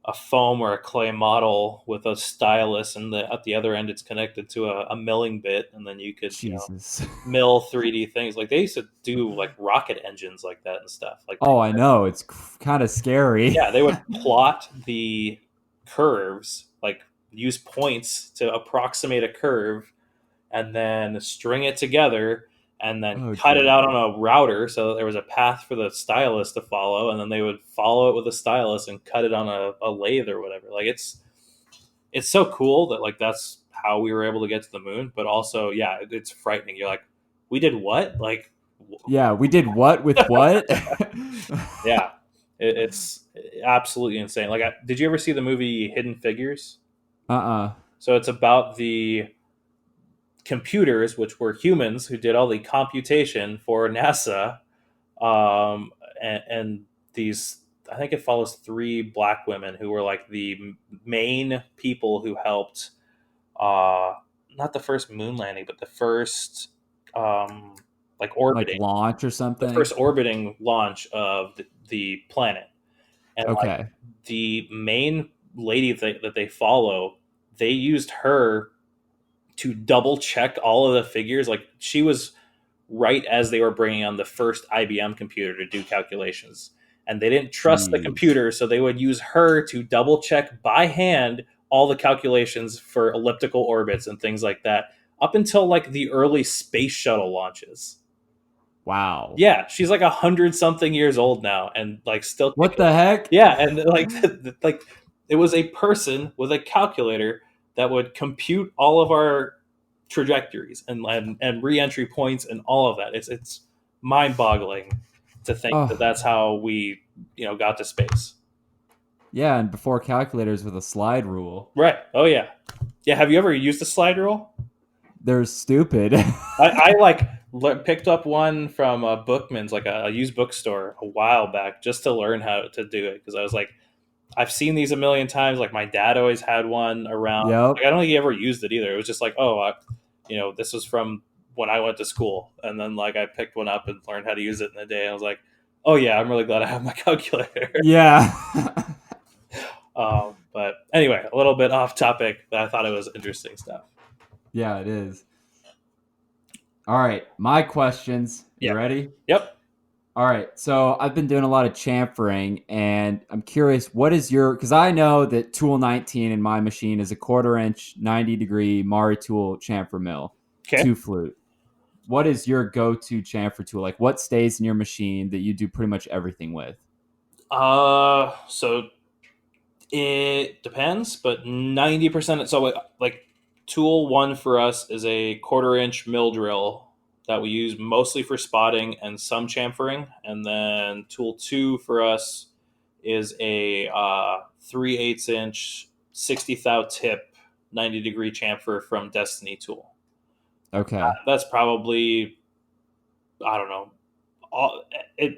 a foam or a clay model with a stylus, and at the other end it's connected to a milling bit, and then you could Jesus. mill 3D things. Like, they used to do like rocket engines like that and stuff. Like, Oh, I know. It's kind of scary. yeah, they would plot the curves, like use points to approximate a curve, and then string it together and then Oh, cut it out geez. on a router so that there was a path for the stylus to follow, and then they would follow it with a stylus and cut it on a lathe or whatever. Like, it's so cool that like that's how we were able to get to the moon, but also, yeah, it's frightening. You're like, we did what? Like, Yeah, we did what with what? yeah, it's absolutely insane. Like, did you ever see the movie Hidden Figures? Uh-uh. So it's about the computers, which were humans who did all the computation for NASA, and these I think it follows three black women who were like the main people who helped, uh, not the first moon landing, but the first um, like Like orbiting, launch or the something? first orbiting launch of the planet. And like Okay. the main lady that they follow, they used her to double check all of the figures. Like she was right as they were bringing on the first IBM computer to do calculations. And they didn't trust the Jeez. computer, so they would use her to double check by hand all the calculations for elliptical orbits and things like that up until like the early space shuttle launches. Wow. Yeah, she's like 100 something years old now and like still What kicking. the heck? Yeah, and like like it was a person with a calculator that would compute all of our trajectories and re-entry points and all of that. It's mind-boggling to think that Oh, that's how we got to space. yeah, and before calculators with a slide rule. Right. Oh yeah. Yeah. Have you ever used a slide rule? They're stupid. I like picked up one from Bookman's, like a used bookstore, a while back, just to learn how to do it because I was like, I've seen these a million times. Like my dad always had one around. Yep. Like I don't think he ever used it either. It was just like, oh, this was from when I went to school, and then like I picked one up and learned how to use it in a day. And I was like, oh yeah, I'm really glad I have my calculator. Yeah. But anyway, a little bit off topic, but I thought it was interesting stuff. Yeah, it is. All right, my questions. You Yeah. ready? Yep. All right, so I've been doing a lot of chamfering, and I'm curious, what is your? Because I know that Tool 19 in my machine is a 1/4 inch, 90-degree Mari Tool chamfer mill, Okay. two flute. What is your go-to chamfer tool? Like, what stays in your machine that you do pretty much everything with? So it depends, but 90%. So like tool one for us is a 1/4 inch mill drill that we use mostly for spotting and some chamfering, and then tool two for us is a 3/8 inch 60 thou tip 90-degree chamfer from Destiny Tool. Okay. That's probably, I don't know,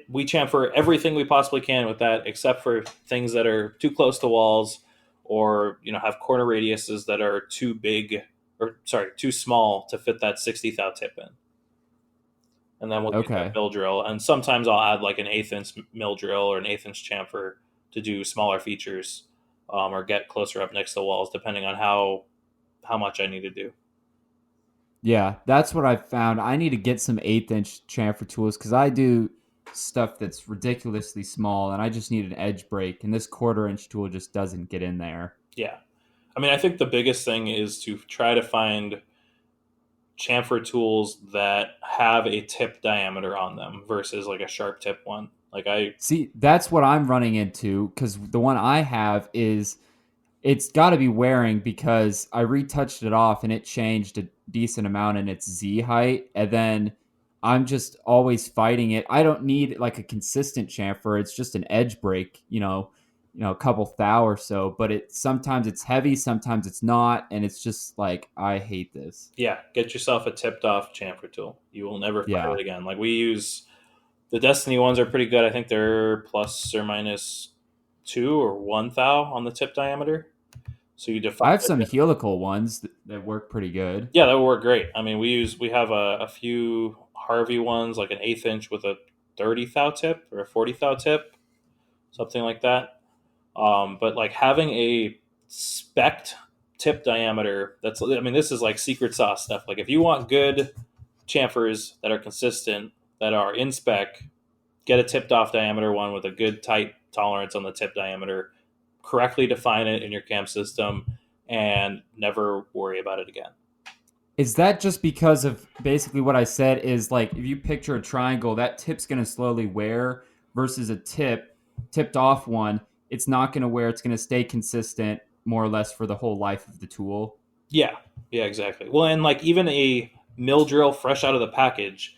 we chamfer everything we possibly can with that, except for things that are too close to walls, or have corner radiuses that are too big, or sorry, too small to fit that 60 thou tip in. And then we'll use that Okay. mill drill, and sometimes I'll add like an 1/8 inch mill drill or an 1/8 inch chamfer to do smaller features, or get closer up next to walls, depending on how much I need to do. Yeah, that's what I've found. I need to get some 1/8 inch chamfer tools because I do stuff that's ridiculously small, and I just need an edge break, and this 1/4 inch tool just doesn't get in there. Yeah, I mean, I think the biggest thing is to try to find chamfer tools that have a tip diameter on them versus like a sharp tip one. Like I, See, that's what I'm running into because the one I have is it's got to be wearing because I retouched it off and it changed a decent amount in its Z height, and then I'm just always fighting it. I don't need like a consistent chamfer. It's just an edge break, a couple thou or so. But it sometimes it's heavy, sometimes it's not, and it's just like I hate this. yeah, get yourself a tipped off chamfer tool. You will never find Yeah. it again. Like we use the Destiny ones are pretty good. I think they're plus or minus 2 or 1 thou on the tip diameter. So you define I have some it. helical ones that work pretty good. Yeah, that would work great. I mean, we have a few Harvey ones, like an 1/8 inch with a 30 thou tip or a 40 thou tip, something like that. But like having a spec tip diameter, I mean, this is like secret sauce stuff. Like if you want good chamfers that are consistent, that are in spec, get a tipped off diameter one with a good tight tolerance on the tip diameter, correctly define it in your cam system, and never worry about it again. Is that just because of basically what I said is like if you picture a triangle, that tip's going to slowly wear versus a tipped off one, it's not going to wear, it's going to stay consistent more or less for the whole life of the tool. Yeah, yeah, exactly. Well, and like even a mill drill fresh out of the package,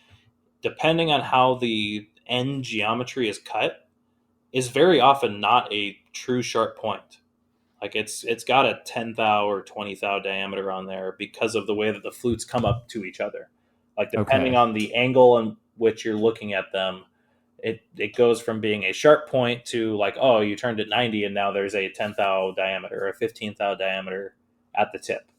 depending on how the end geometry is cut, is very often not a true sharp point. Like it's got a 10 thou or 20 thou diameter on there because of the way that the flutes come up to each other. Like depending Okay. on the angle in which you're looking at them, it goes from being a sharp point to like, oh, you turned it 90 and now there's a 10 thou diameter or a 15 thou diameter at the tip.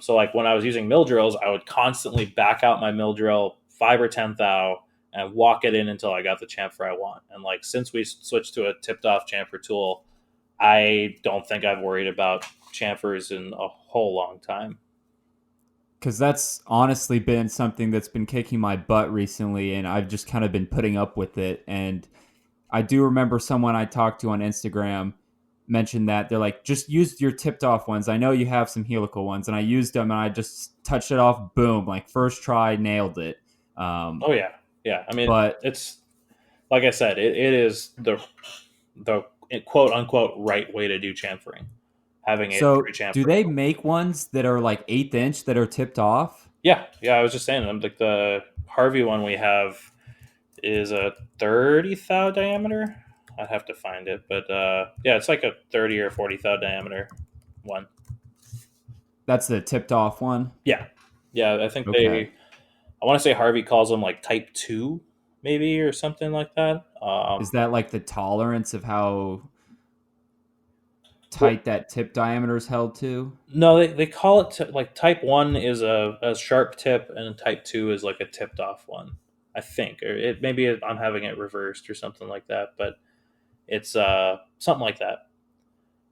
So like when I was using mill drills, I would constantly back out my mill drill 5 or 10 thou and walk it in until I got the chamfer I want. And like since we switched to a tipped off chamfer tool, I don't think I've worried about chamfers in a whole long time. Because that's honestly been something that's been kicking my butt recently, and I've just kind of been putting up with it. And I do remember someone I talked to on Instagram mentioned that they're like, just use your tipped off ones. I know you have some helical ones, and I used them and I just touched it off. Boom, like first try, nailed it. Oh yeah, yeah. I mean, But it's like I said, it is the quote unquote right way to do chamfering. Having a so true do chamfer. they make ones that are like 1/8 inch that are tipped off? Yeah, yeah. I was just saying, like the Harvey one we have is a 30 thou diameter. I'd have to find it, but yeah, it's like a 30 or 40 thou diameter one. That's the tipped off one. Yeah, yeah. I think Okay. I want to say Harvey calls them like Type 2, maybe, or something like that. Is that like the tolerance of how Well, tight that tip diameter is held to? no, they call it like Type 1 is a sharp tip, and Type 2 is like a tipped off one. I think, or it maybe I'm having it reversed or something like that, but it's something like that.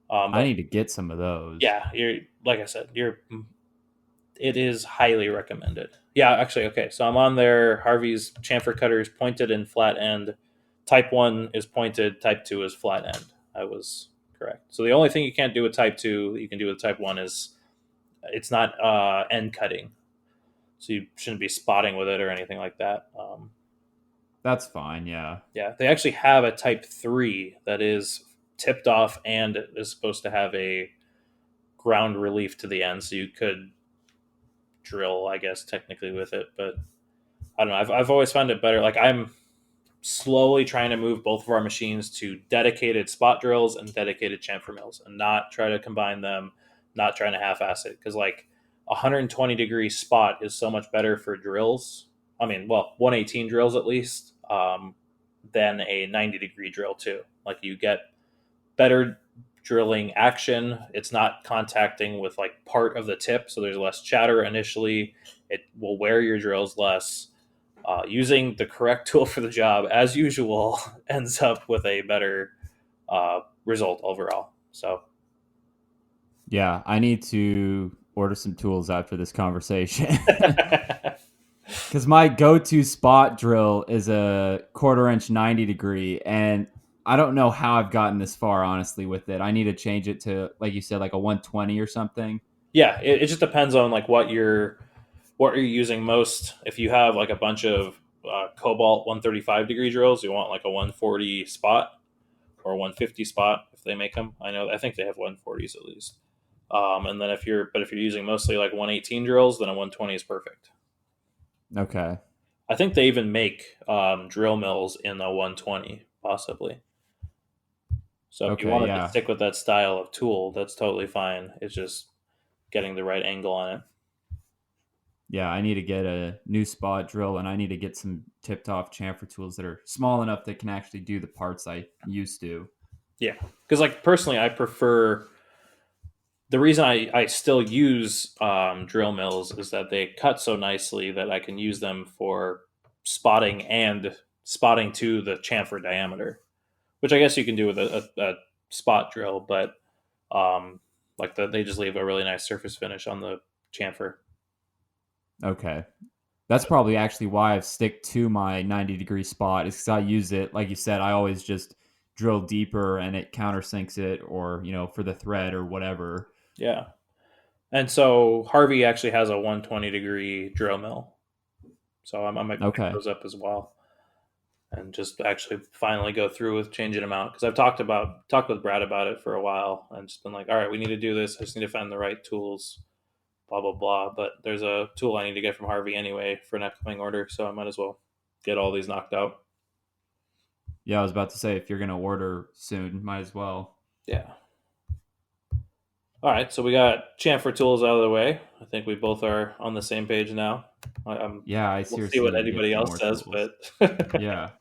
I But need to get some of those. yeah, you're like I said, it is highly recommended. Yeah, actually, okay. So I'm on there. Harvey's chamfer cutter is pointed and flat end. Type 1 is pointed. Type 2 is flat end. I was correct. So the only thing you can't do with Type 2 that you can do with Type 1 is it's not end cutting. So you shouldn't be spotting with it or anything like that. That's fine, yeah. Yeah, they actually have a Type 3 that is tipped off and is supposed to have a ground relief to the end. So you could drill, I guess, technically with it. But I don't know. I've always found it better. Like I'm slowly trying to move both of our machines to dedicated spot drills and dedicated chamfer mills, and not try to combine them, not trying to half-ass it, because like 120-degree spot is so much better for drills. I mean, well, 118 drills at least, than a 90-degree drill too. Like you get better drilling action. It's not contacting with like part of the tip, so there's less chatter initially. It will wear your drills less. Using the correct tool for the job, as usual, ends up with a better result overall. So, Yeah, I need to order some tools after this conversation. Because my go-to spot drill is a 1/4 inch 90 degree, and I don't know how I've gotten this far, honestly, with it. I need to change it to, like you said, like a 120 or something. yeah, it just depends on like what you're using most. If you have like a bunch of Cobalt 135-degree drills, you want like a 140 spot or 150 spot if they make them. I think they have 140s at least. And then if you're using mostly like 118 drills, then a 120 is perfect. Okay. I think they even make drill mills in a 120, possibly. So if you Okay, wanted to yeah. stick with that style of tool, that's totally fine. It's just getting the right angle on it. Yeah, I need to get a new spot drill, and I need to get some tipped off chamfer tools that are small enough that can actually do the parts I used to. Yeah, because like personally, I prefer the reason I still use drill mills is that they cut so nicely that I can use them for spotting and spotting to the chamfer diameter, which I guess you can do with a spot drill, but they just leave a really nice surface finish on the chamfer. Okay. That's probably actually why I've stick to my 90 degree spot, is because I use it, like you said, I always just drill deeper and it countersinks it, or, for the thread or whatever. Yeah. And so Harvey actually has a 120-degree drill mill. So I might pick Okay. those up as well and just actually finally go through with changing them out. Because I've talked with Brad about it for a while and just been like, all right, we need to do this. I just need to find the right tools, blah, blah, blah. But there's a tool I need to get from Harvey anyway for an upcoming order. So I might as well get all these knocked out. Yeah, I was about to say, if you're going to order soon, might as well. Yeah. All right, so we got chamfer tools out of the way. I think we both are on the same page now. Yeah, I We'll see seriously what need to get anybody some else more says, tools. but Yeah.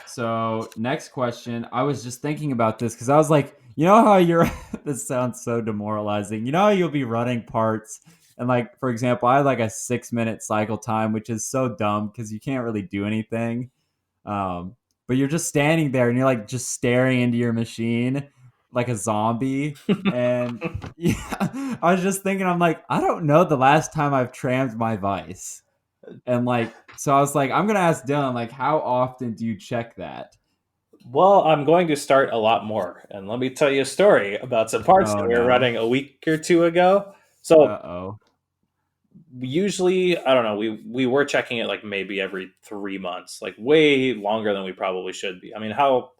So next question, I was just thinking about this because I was like, you know how you're this sounds so demoralizing. You know how you'll be running parts and like for example, I had like a 6 minute cycle time, which is so dumb because you can't really do anything. Um, but you're just standing there and you're like just staring into your machine like a zombie. And yeah, I was just thinking, I'm like, I don't know the last time I've trammed my vice. And like, so I was like, I'm gonna ask Dylan, like, how often do you check that? Well, I'm going to start a lot more. And let me tell you a story about some parts that Oh we were no. running a week or two ago. So Uh-oh. usually, I don't know, we were checking it like maybe every 3 months, like way longer than we probably should be. I mean, how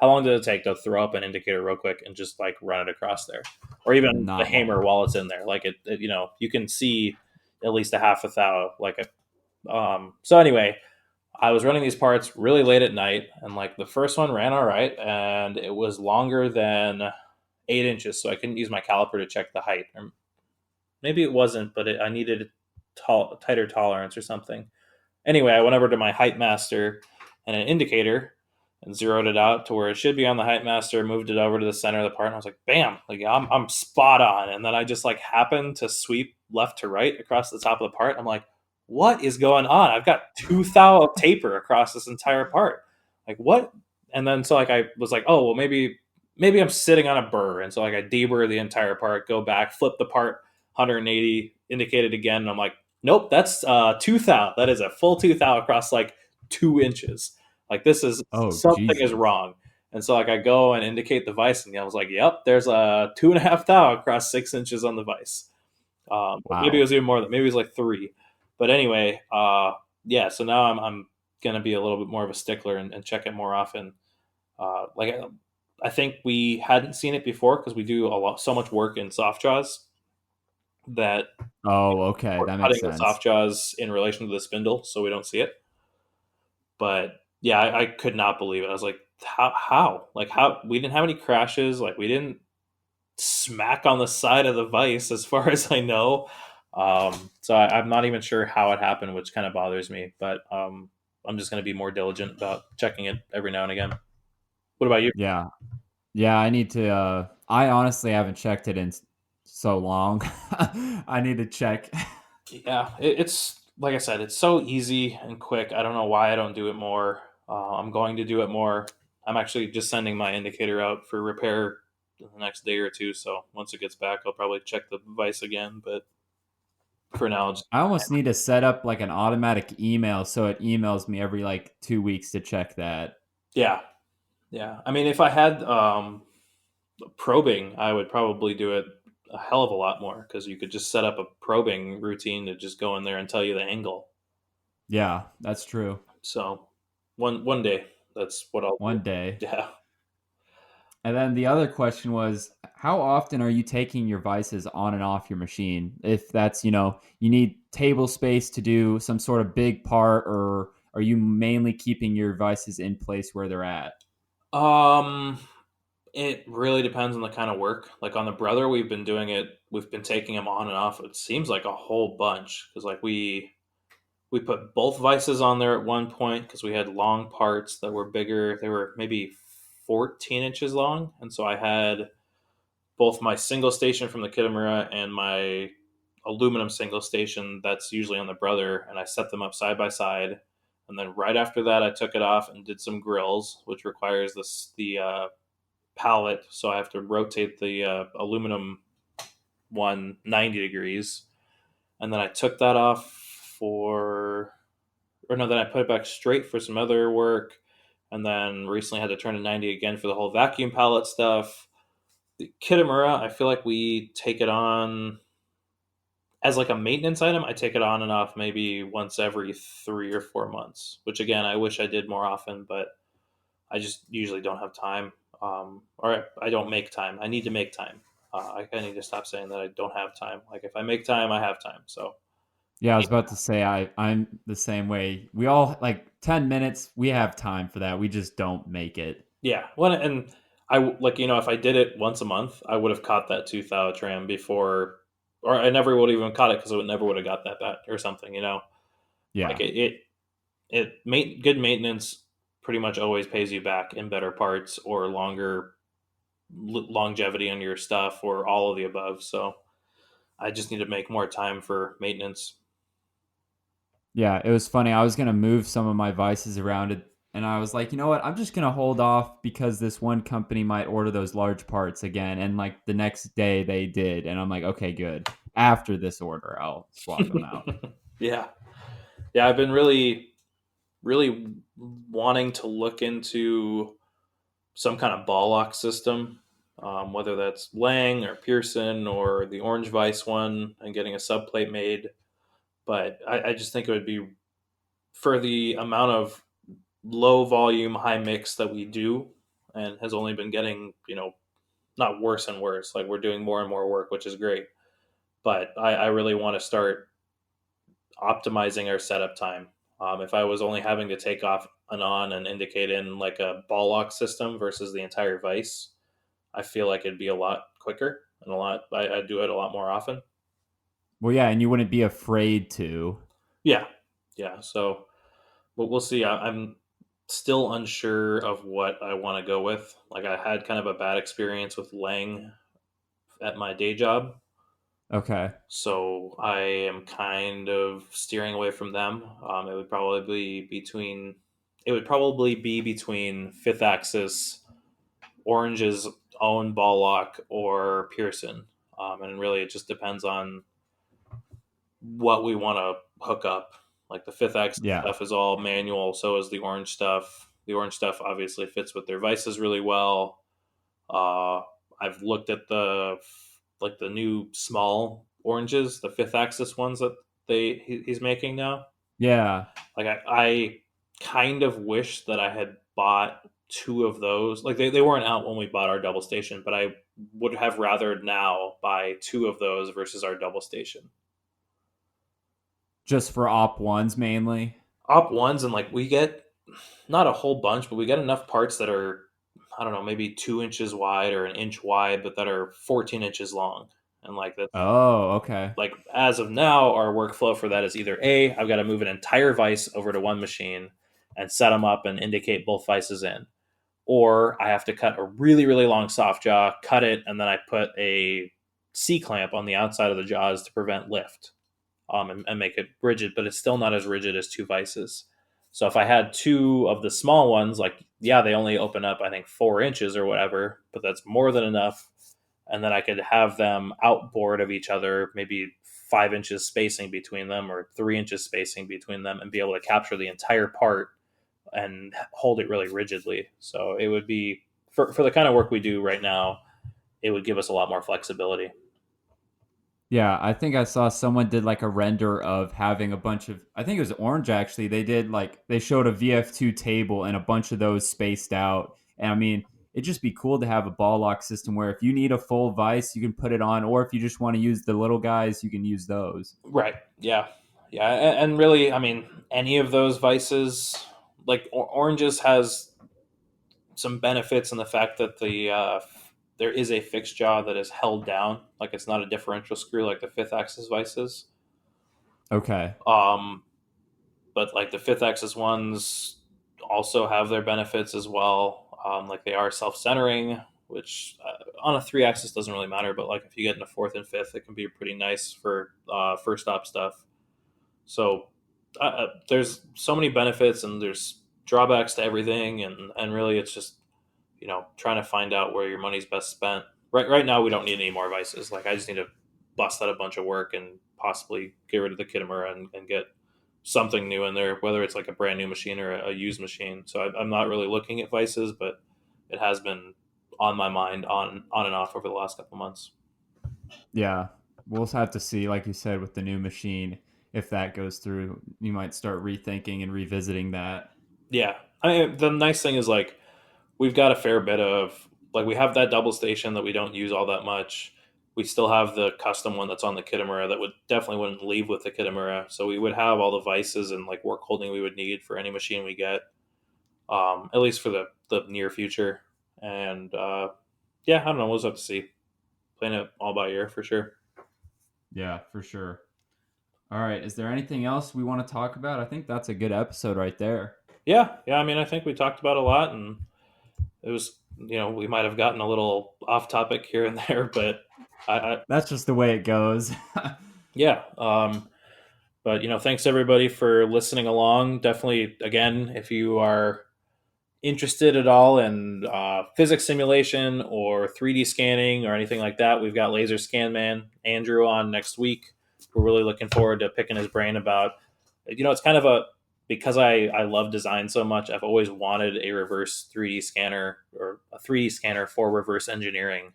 long did it take to throw up an indicator real quick and just like run it across there? Or even the Not hammer long. while it's in there. Like you know, you can see at least a half a thou like a so anyway, I was running these parts really late at night, and like the first one ran all right, and it was longer than 8 inches, so I couldn't use my caliper to check the height. Or maybe it wasn't, but I needed tighter tolerance or something. Anyway, I went over to my height master and an indicator and zeroed it out to where it should be on the height master, moved it over to the center of the part, and I was like, bam, like I'm spot on. And then I just like happened to sweep left to right across the top of the part. I'm like, what is going on? I've got 2 thou of taper across this entire part. Like what? And then so like I was like, oh well, maybe I'm sitting on a burr, and so like I deburr the entire part, go back, flip the part 180, indicate it again, and I'm like, nope, that's 2 thou. That is a full 2 thou across like 2 inches. Like this is Oh, something is Jesus. wrong. And so like I go and indicate the vise, and I was like, yep, there's a 2.5 thou across 6 inches on the vise. Maybe it Wow. was even more than maybe it was like three. But anyway, yeah. So now I'm gonna be a little bit more of a stickler and check it more often. Like I think we hadn't seen it before because we do so much work in soft jaws that Oh, okay. we're That makes cutting the sense. soft jaws in relation to the spindle, so we don't see it. But yeah, I could not believe it. I was like, how? Like how we didn't have any crashes, like we didn't smack on the side of the vise as far as I know. So I'm not even sure how it happened, which kind of bothers me. But I'm just going to be more diligent about checking it every now and again. What about you? Yeah. Yeah, I need to I honestly haven't checked it in so long. I need to check. Yeah, it's like I said, it's so easy and quick. I don't know why I don't do it more. I'm going to do it more. I'm actually just sending my indicator out for repair in the next day or two. So once it gets back, I'll probably check the device again. But for now, just I almost need to set up like an automatic email so it emails me every like 2 weeks to check that. yeah, yeah. I mean, if I had probing, I would probably do it a hell of a lot more because you could just set up a probing routine to just go in there and tell you the angle. Yeah, that's true. So one day, that's what I'll do. One day. Yeah. And then the other question was, how often are you taking your vices on and off your machine? If that's, you need table space to do some sort of big part, or are you mainly keeping your vices in place where they're at? Um, it really depends on the kind of work. Like on the brother, we've been doing it. We've been taking him on and off. It seems like a whole bunch because like we put both vices on there at one point because we had long parts that were bigger. They were maybe 14 inches long, and so I had both my single station from the Kitamura and my aluminum single station that's usually on the brother, and I set them up side by side. And then right after that, I took it off and did some grills, which requires the pallet, so I have to rotate the aluminum one 90 degrees, and then I took that off for, or no, then I put it back straight for some other work, and then recently had to turn to 90 again for the whole vacuum pallet stuff. The Kitamura, I feel like we take it on as like a maintenance item. I take it on and off maybe once every 3 or 4 months, which again, I wish I did more often, but I just usually don't have time, or I don't make time. I need to make time. I need to stop saying that I don't have time. Like if I make time, I have time. So Yeah, I was about to say I'm the same way. We all like 10 minutes, we have time for that. We just don't make it. yeah, when and I like if I did it once a month, I would have caught that 2 thou tram before, or I never would have even caught it because I would never would have got that bat or something. Like Yeah. it good maintenance pretty much always pays you back in better parts or longer longevity on your stuff or all of the above. So I just need to make more time for maintenance. Yeah, it was funny. I was gonna move some of my vices around it, and I was like, you know what? I'm just gonna hold off because this one company might order those large parts again. And like the next day they did, and I'm like, okay, good. After this order, I'll swap them out. Yeah. Yeah, I've been really wanting to look into some kind of ball lock system, whether that's Lang or Pearson or the Orange Vice one, and getting a subplate made. But I just think it would be for the amount of low volume, high mix that we do, and has only been getting, not worse and worse. Like we're doing more and more work, which is great. But I really want to start optimizing our setup time. If I was only having to take off and on and indicate in like a ball lock system versus the entire vise, I feel like it'd be a lot quicker and I'd do it a lot more often. Well, yeah, and you wouldn't be afraid to. Yeah. Yeah. So, but we'll see. I'm still unsure of what I want to go with. Like I had kind of a bad experience with Lang at my day job. Okay. So I am kind of steering away from them. It would probably be between Fifth Axis, Orange's own ball lock, or Pearson. And really, it just depends on what we want to hook up. Like the Fifth Axis Yeah. stuff is all manual, so is the Orange stuff. The Orange stuff obviously fits with their vices really well. Uh, I've looked at the new small oranges, the Fifth Axis ones that he's making now. Yeah. Like I kind of wish that I had bought two of those. Like they weren't out when we bought our double station, but I would have rather now buy two of those versus our double station. Just for op ones mainly. Op ones, and like we get not a whole bunch, but we get enough parts that are, I don't know, maybe 2 inches wide or an inch wide, but that are 14 inches long. And like that's Oh, okay. like as of now, our workflow for that is either A, I've got to move an entire vice over to one machine and set them up and indicate both vices in, or I have to cut a really, really long soft jaw, cut it, and then I put a C clamp on the outside of the jaws to prevent lift, and make it rigid, but it's still not as rigid as two vices. So if I had two of the small ones, like, yeah, they only open up, I think, 4 inches or whatever, but that's more than enough. And then I could have them outboard of each other, maybe 5 inches spacing between them or 3 inches spacing between them, and be able to capture the entire part and hold it really rigidly. So it would be, for the kind of work we do right now, it would give us a lot more flexibility. Yeah, I think I saw someone did like a render of having a bunch of, I think it was Orange actually. They did like, they showed a VF2 table and a bunch of those spaced out. And I mean, it'd just be cool to have a ball lock system where if you need a full vise, you can put it on, or if you just want to use the little guys, you can use those. Right. Yeah. Yeah. And really, I mean, any of those vices, like Oranges has some benefits in the fact that there is a fixed jaw that is held down. Like it's not a differential screw like the Fifth Axis vices. Okay. Um, but like the Fifth Axis ones also have their benefits as well. Like they are self-centering, which on a three axis doesn't really matter. But like if you get into fourth and fifth, it can be pretty nice for first op stuff. So there's so many benefits and there's drawbacks to everything, and really it's just trying to find out where your money's best spent. Right now we don't need any more vices. Like I just need to bust out a bunch of work and possibly get rid of the Kitamura and get something new in there, whether it's like a brand new machine or a used machine. So I'm not really looking at vices, but it has been on my mind on and off over the last couple months. Yeah. We'll have to see, like you said, with the new machine, if that goes through. You might start rethinking and revisiting that. Yeah, I mean the nice thing is like we've got a fair bit of like we have that double station that we don't use all that much. We still have the custom one that's on the Kitamura that would definitely wouldn't leave with the Kitamura. So we would have all the vices and like work holding we would need for any machine we get, at least for the near future. And yeah, I don't know. We'll just have to see. Playing it all by ear for sure. Yeah, for sure. All right. Is there anything else we want to talk about? I think that's a good episode right there. Yeah, yeah. I mean, I think we talked about a lot, and it was, we might have gotten a little off topic here and there, but I That's just the way it goes. yeah. But thanks everybody for listening along. Definitely, again, if you are interested at all in physics simulation or 3D scanning or anything like that, we've got Laser Scan Man Andrew on next week. We're really looking forward to picking his brain about, it's kind of because I love design so much, I've always wanted a reverse 3D scanner or a 3D scanner for reverse engineering.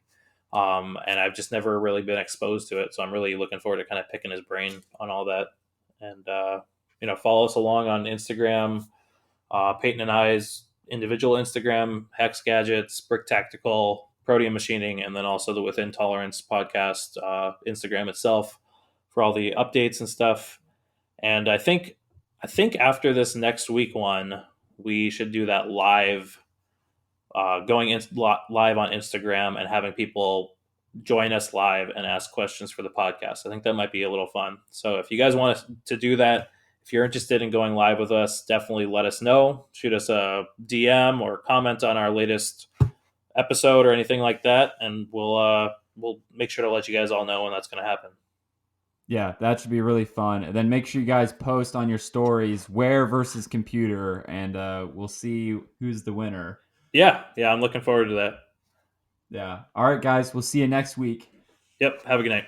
And I've just never really been exposed to it. So I'm really looking forward to kind of picking his brain on all that. And, follow us along on Instagram. Peyton and I's individual Instagram, Hex Gadgets, Brick Tactical, Protean Machining, and then also the Within Tolerance podcast Instagram itself for all the updates and stuff. And I think after this next week one, we should do that live, live on Instagram and having people join us live and ask questions for the podcast. I think that might be a little fun. So if you guys want us to do that, if you're interested in going live with us, definitely let us know. Shoot us a DM or comment on our latest episode or anything like that, and we'll make sure to let you guys all know when that's going to happen. Yeah, that should be really fun. And then make sure you guys post on your stories where versus computer, and we'll see who's the winner. Yeah, I'm looking forward to that. Yeah. All right, guys. We'll see you next week. Yep. Have a good night.